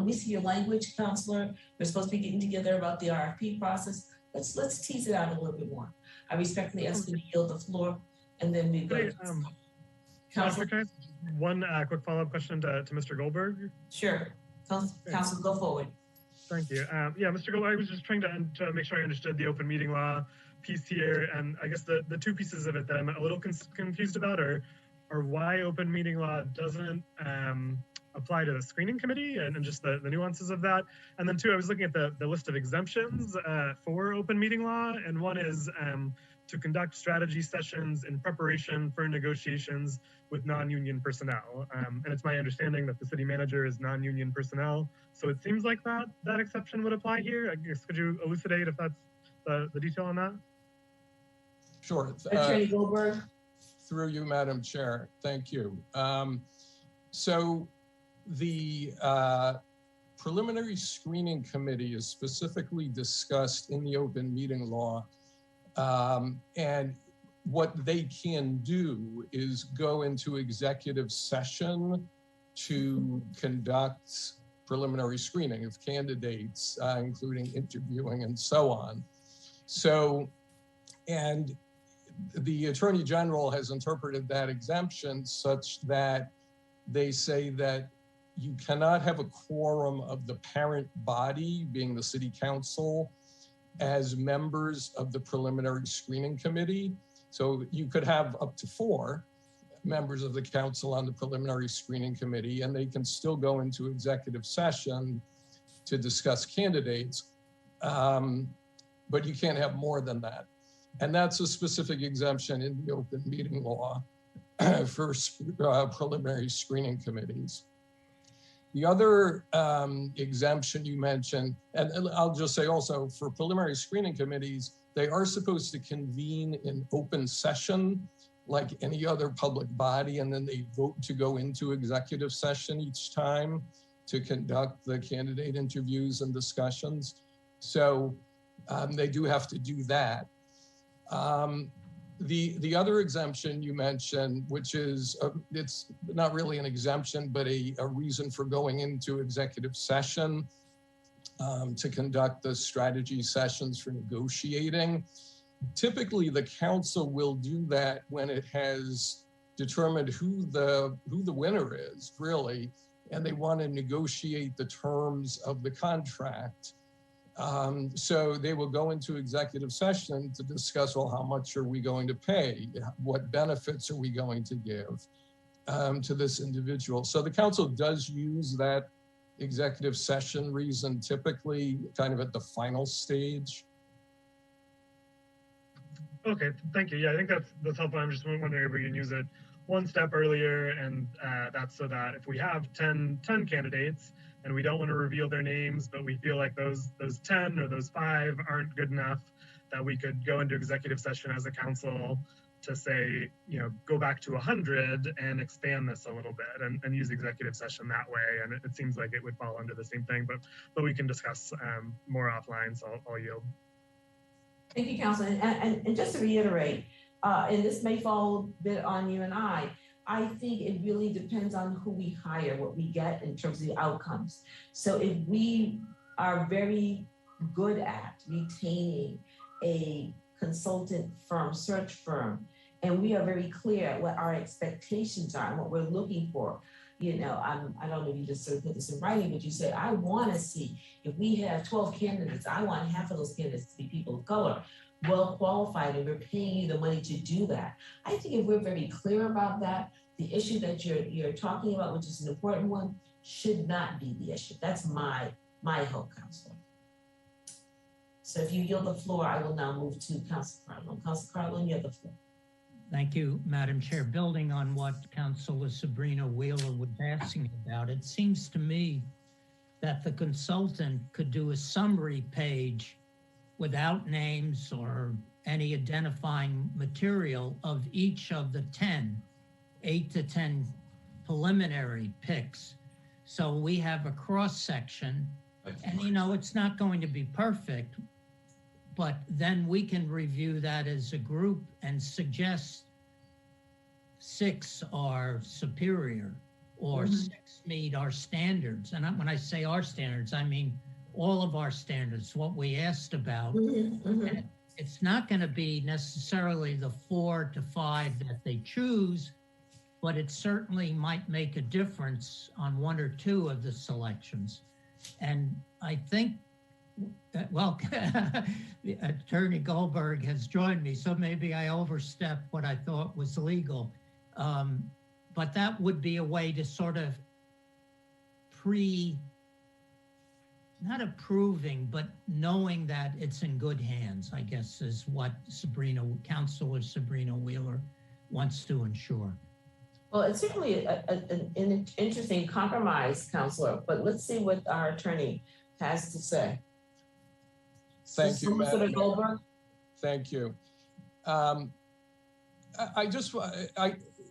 me see your language, Counselor. We're supposed to be getting together about the RFP process. Let's tease it out a little bit more. I respectfully ask you to yield the floor, and then we go. Counselor, can I ask one quick follow-up question to Mr. Goldberg? Sure, Counselor, go forward. Thank you. Yeah, Mr. Goldberg, I was just trying to make sure I understood the open meeting law piece here, and I guess the two pieces of it that I'm a little confused about are why open meeting law doesn't apply to the screening committee and just the nuances of that. And then two, I was looking at the list of exemptions for open meeting law, and one is to conduct strategy sessions in preparation for negotiations with non-union personnel. And it's my understanding that the city manager is non-union personnel. So it seems like that exception would apply here. I guess, could you elucidate if that's the detail on that? Sure. Attorney Goldberg. Through you, Madam Chair. Thank you. So the preliminary screening committee is specifically discussed in the open meeting law. And what they can do is go into executive session to conduct preliminary screening of candidates, including interviewing and so on. So, and the Attorney General has interpreted that exemption such that they say that you cannot have a quorum of the parent body, being the City Council, as members of the preliminary screening committee. So you could have up to 4 members of the council on the preliminary screening committee, and they can still go into executive session to discuss candidates, but you can't have more than that. And that's a specific exemption in the open meeting law for preliminary screening committees. The other exemption you mentioned, and I'll just say also for preliminary screening committees, they are supposed to convene in open session like any other public body, and then they vote to go into executive session each time to conduct the candidate interviews and discussions. So they do have to do that. The other exemption you mentioned, which is, it's not really an exemption, but a reason for going into executive session to conduct the strategy sessions for negotiating. Typically, the council will do that when it has determined who the winner is, really, and they want to negotiate the terms of the contract. So they will go into executive session to discuss, well, how much are we going to pay? What benefits are we going to give to this individual? So the council does use that executive session reason typically kind of at the final stage. Okay, thank you. Yeah, I think that's helpful. I'm just wondering if we can use it one step earlier, and that's so that if we have 10 candidates and we don't want to reveal their names, but we feel like those 10 or those 5 aren't good enough, that we could go into executive session as a council to say, go back to 100 and expand this a little bit and use executive session that way. And it seems like it would fall under the same thing, but we can discuss more offline, so I'll yield. Thank you, Councilor. And just to reiterate, and this may fall a bit on you and I think it really depends on who we hire, what we get in terms of the outcomes. So if we are very good at retaining a consultant firm, search firm, and we are very clear what our expectations are and what we're looking for. I don't know if you just sort of put this in writing, but you said, I want to see, if we have 12 candidates, I want half of those candidates to be people of color, well qualified, and we're paying you the money to do that. I think if we're very clear about that, the issue that you're talking about, which is an important one, should not be the issue. That's my hope, Councilor. So if you yield the floor, I will now move to Councilor Carlone. Councilor Carlone, you have the floor. Thank you, Madam Chair. Building on what Councilor Sabrina Wheeler was asking about, it seems to me that the consultant could do a summary page without names or any identifying material of each of the 8 to 10 preliminary picks. So we have a cross section, and it's not going to be perfect, but then we can review that as a group and suggest 6 are superior or 6 meet our standards. And when I say our standards, I mean all of our standards, what we asked about. And it's not going to be necessarily the 4 to 5 that they choose, but it certainly might make a difference on 1 or 2 of the selections. And I think, Attorney Goldberg has joined me, so maybe I overstepped what I thought was legal. But that would be a way to sort of not approving, but knowing that it's in good hands, I guess, is what Councilor Sabrina Wheeler wants to ensure. Well, it's certainly an interesting compromise, Councilor, but let's see what our attorney has to say. Thank you, Madam Goldberg. Thank you.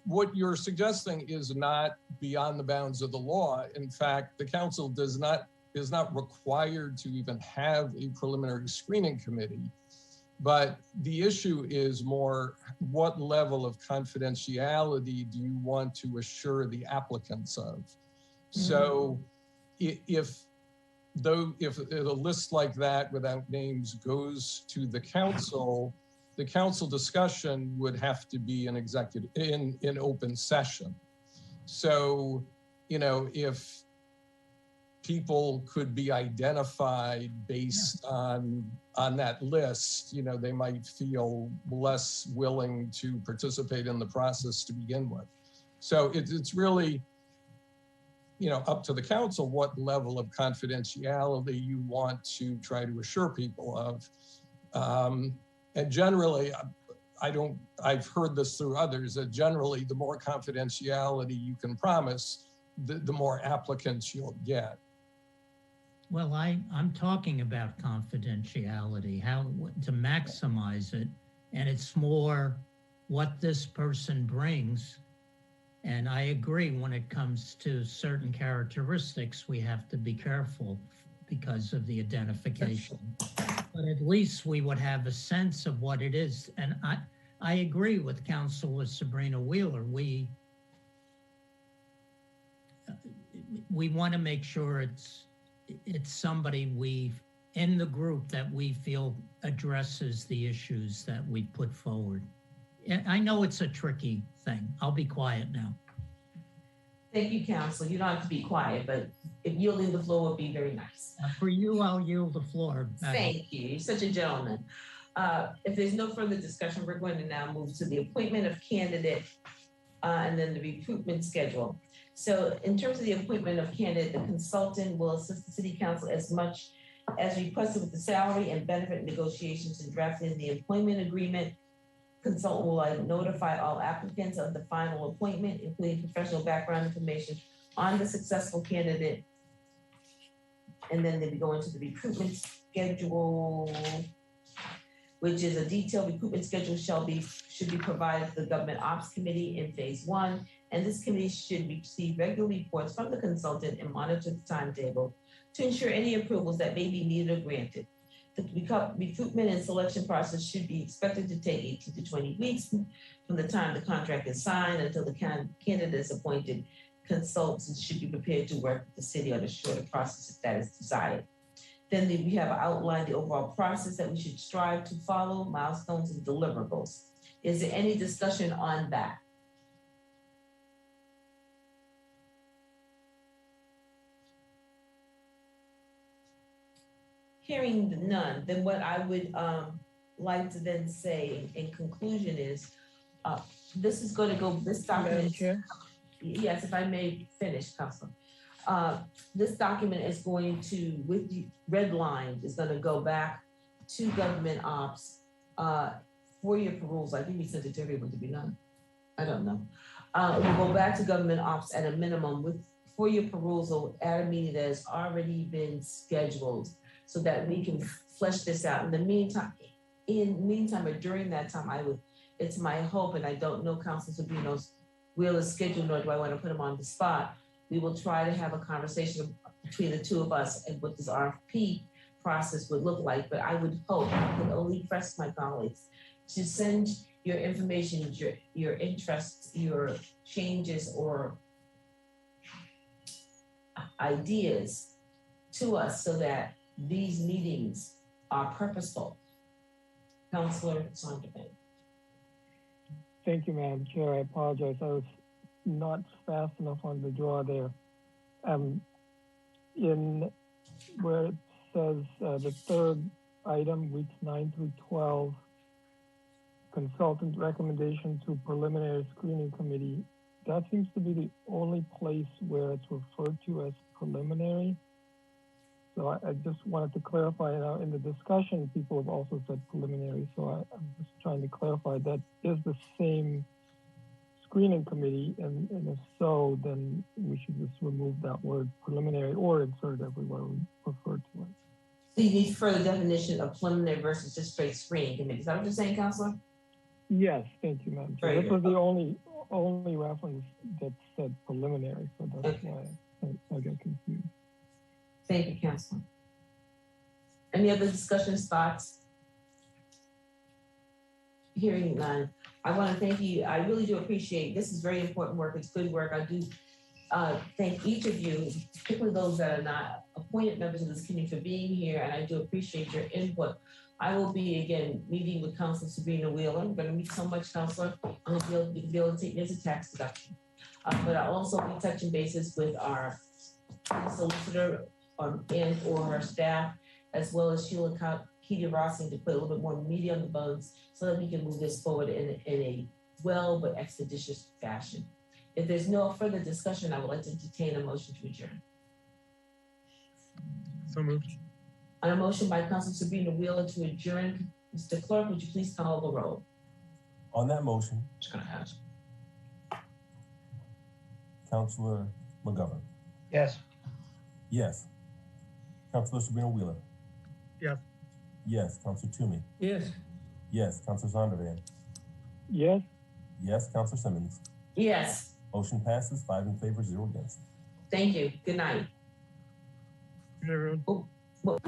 What you're suggesting is not beyond the bounds of the law. In fact, the council is not required to even have a preliminary screening committee. But the issue is more, what level of confidentiality do you want to assure the applicants of? So if a list like that without names goes to the council discussion would have to be in open session. So, if people could be identified based on that list, they might feel less willing to participate in the process to begin with. So it's really, up to the council what level of confidentiality you want to try to assure people of. And generally, I've heard this through others, that generally the more confidentiality you can promise, the more applicants you'll get. Well, I'm talking about confidentiality, how to maximize it. And it's more what this person brings. And I agree, when it comes to certain characteristics, we have to be careful because of the identification. But at least we would have a sense of what it is. And I agree with Councilor Sabrina Wheeler. We want to make sure it's somebody in the group that we feel addresses the issues that we put forward. I know it's a tricky thing. I'll be quiet now. Thank you, Councilor. You don't have to be quiet, but if yielding the floor would be very nice. For you, I'll yield the floor. Thank you. You're such a gentleman. If there's no further discussion, we're going to now move to the appointment of candidate and then the recruitment schedule. So in terms of the appointment of candidate, the consultant will assist the City Council as much as requested with the salary and benefit negotiations and drafting the employment agreement. Consultant will notify all applicants of the final appointment, including professional background information on the successful candidate. And then they go into the recruitment schedule. which is a detailed recruitment schedule should be provided to the Government Ops Committee in phase 1. And this committee should receive regular reports from the consultant and monitor the timetable to ensure any approvals that may be needed or granted. The recruitment and selection process should be expected to take 18 to 20 weeks from the time the contract is signed until the candidate is appointed. Consultants should be prepared to work with the city on a shorter process if that is desired. Then we have outlined the overall process that we should strive to follow, milestones and deliverables. Is there any discussion on that? Hearing none, then what I would like to then say in conclusion is, this is going to go, this document, yes, if I may finish, Councilor. This document is going to, with the red line, is going to go back to Government Ops for your perusal. I think we sent it to everyone to be done. I don't know. We'll go back to Government Ops at a minimum for your perusal at a meeting that has already been scheduled, so that we can flesh this out. In the meantime, or during that time, it's my hope, and I don't know Councilor Sabino's Wheeler's schedule, nor do I want to put him on the spot. We will try to have a conversation between the two of us and what this RFP process would look like. But I would hope, I can only press my colleagues to send your information, your interests, your changes or ideas to us so that these meetings are purposeful. Councilor Zondervan. Thank you, Madam Chair. I apologize. I was not fast enough on the draw there. In where it says the third item, weeks 9 through 12, consultant recommendation to preliminary screening committee, that seems to be the only place where it's referred to as preliminary. So I just wanted to clarify. Now in the discussion, people have also said preliminary. So I'm just trying to clarify that is the same screening committee, and if so, then we should just remove that word preliminary or insert everywhere we refer to it. So you need further definition of preliminary versus just straight screening committee. Is that what you're saying, Councilor? Yes, thank you, Madam Chair. This was the only reference that said preliminary, so that's why I got confused. Thank you, Councilor. Any other discussion thoughts? Hearing none. I want to thank you. I really do appreciate, this is very important work. It's good work. I do thank each of you, particularly those that are not appointed members of this committee, for being here, and I do appreciate your input. I will be, again, meeting with Councilor Sabrina Wheeler. I'm going to meet so much, Councilor. I'm going to be able to take this as a tax deduction. But I'll also be touching bases with our solicitor and or her staff, as well as Sheila Keita Rossing, to put a little bit more meat on the bones so that we can move this forward in a well but expeditious fashion. If there's no further discussion, I would like to entertain a motion to adjourn. So moved. On a motion by Councilor Sabrina Wheeler to adjourn, Mr. Clerk, would you please call the roll? On that motion, Just gonna ask. Councilor McGovern. Yes. Yes. Councilor Sabrina Wheeler. Yes. Yes. Councilor Toomey. Yes. Yes. Councilor Zondervan. Yes. Yes. Councilor Simmons. Yes. Motion passes 5 in favor, 0 against. Thank you. Good night. Good, everyone. Well,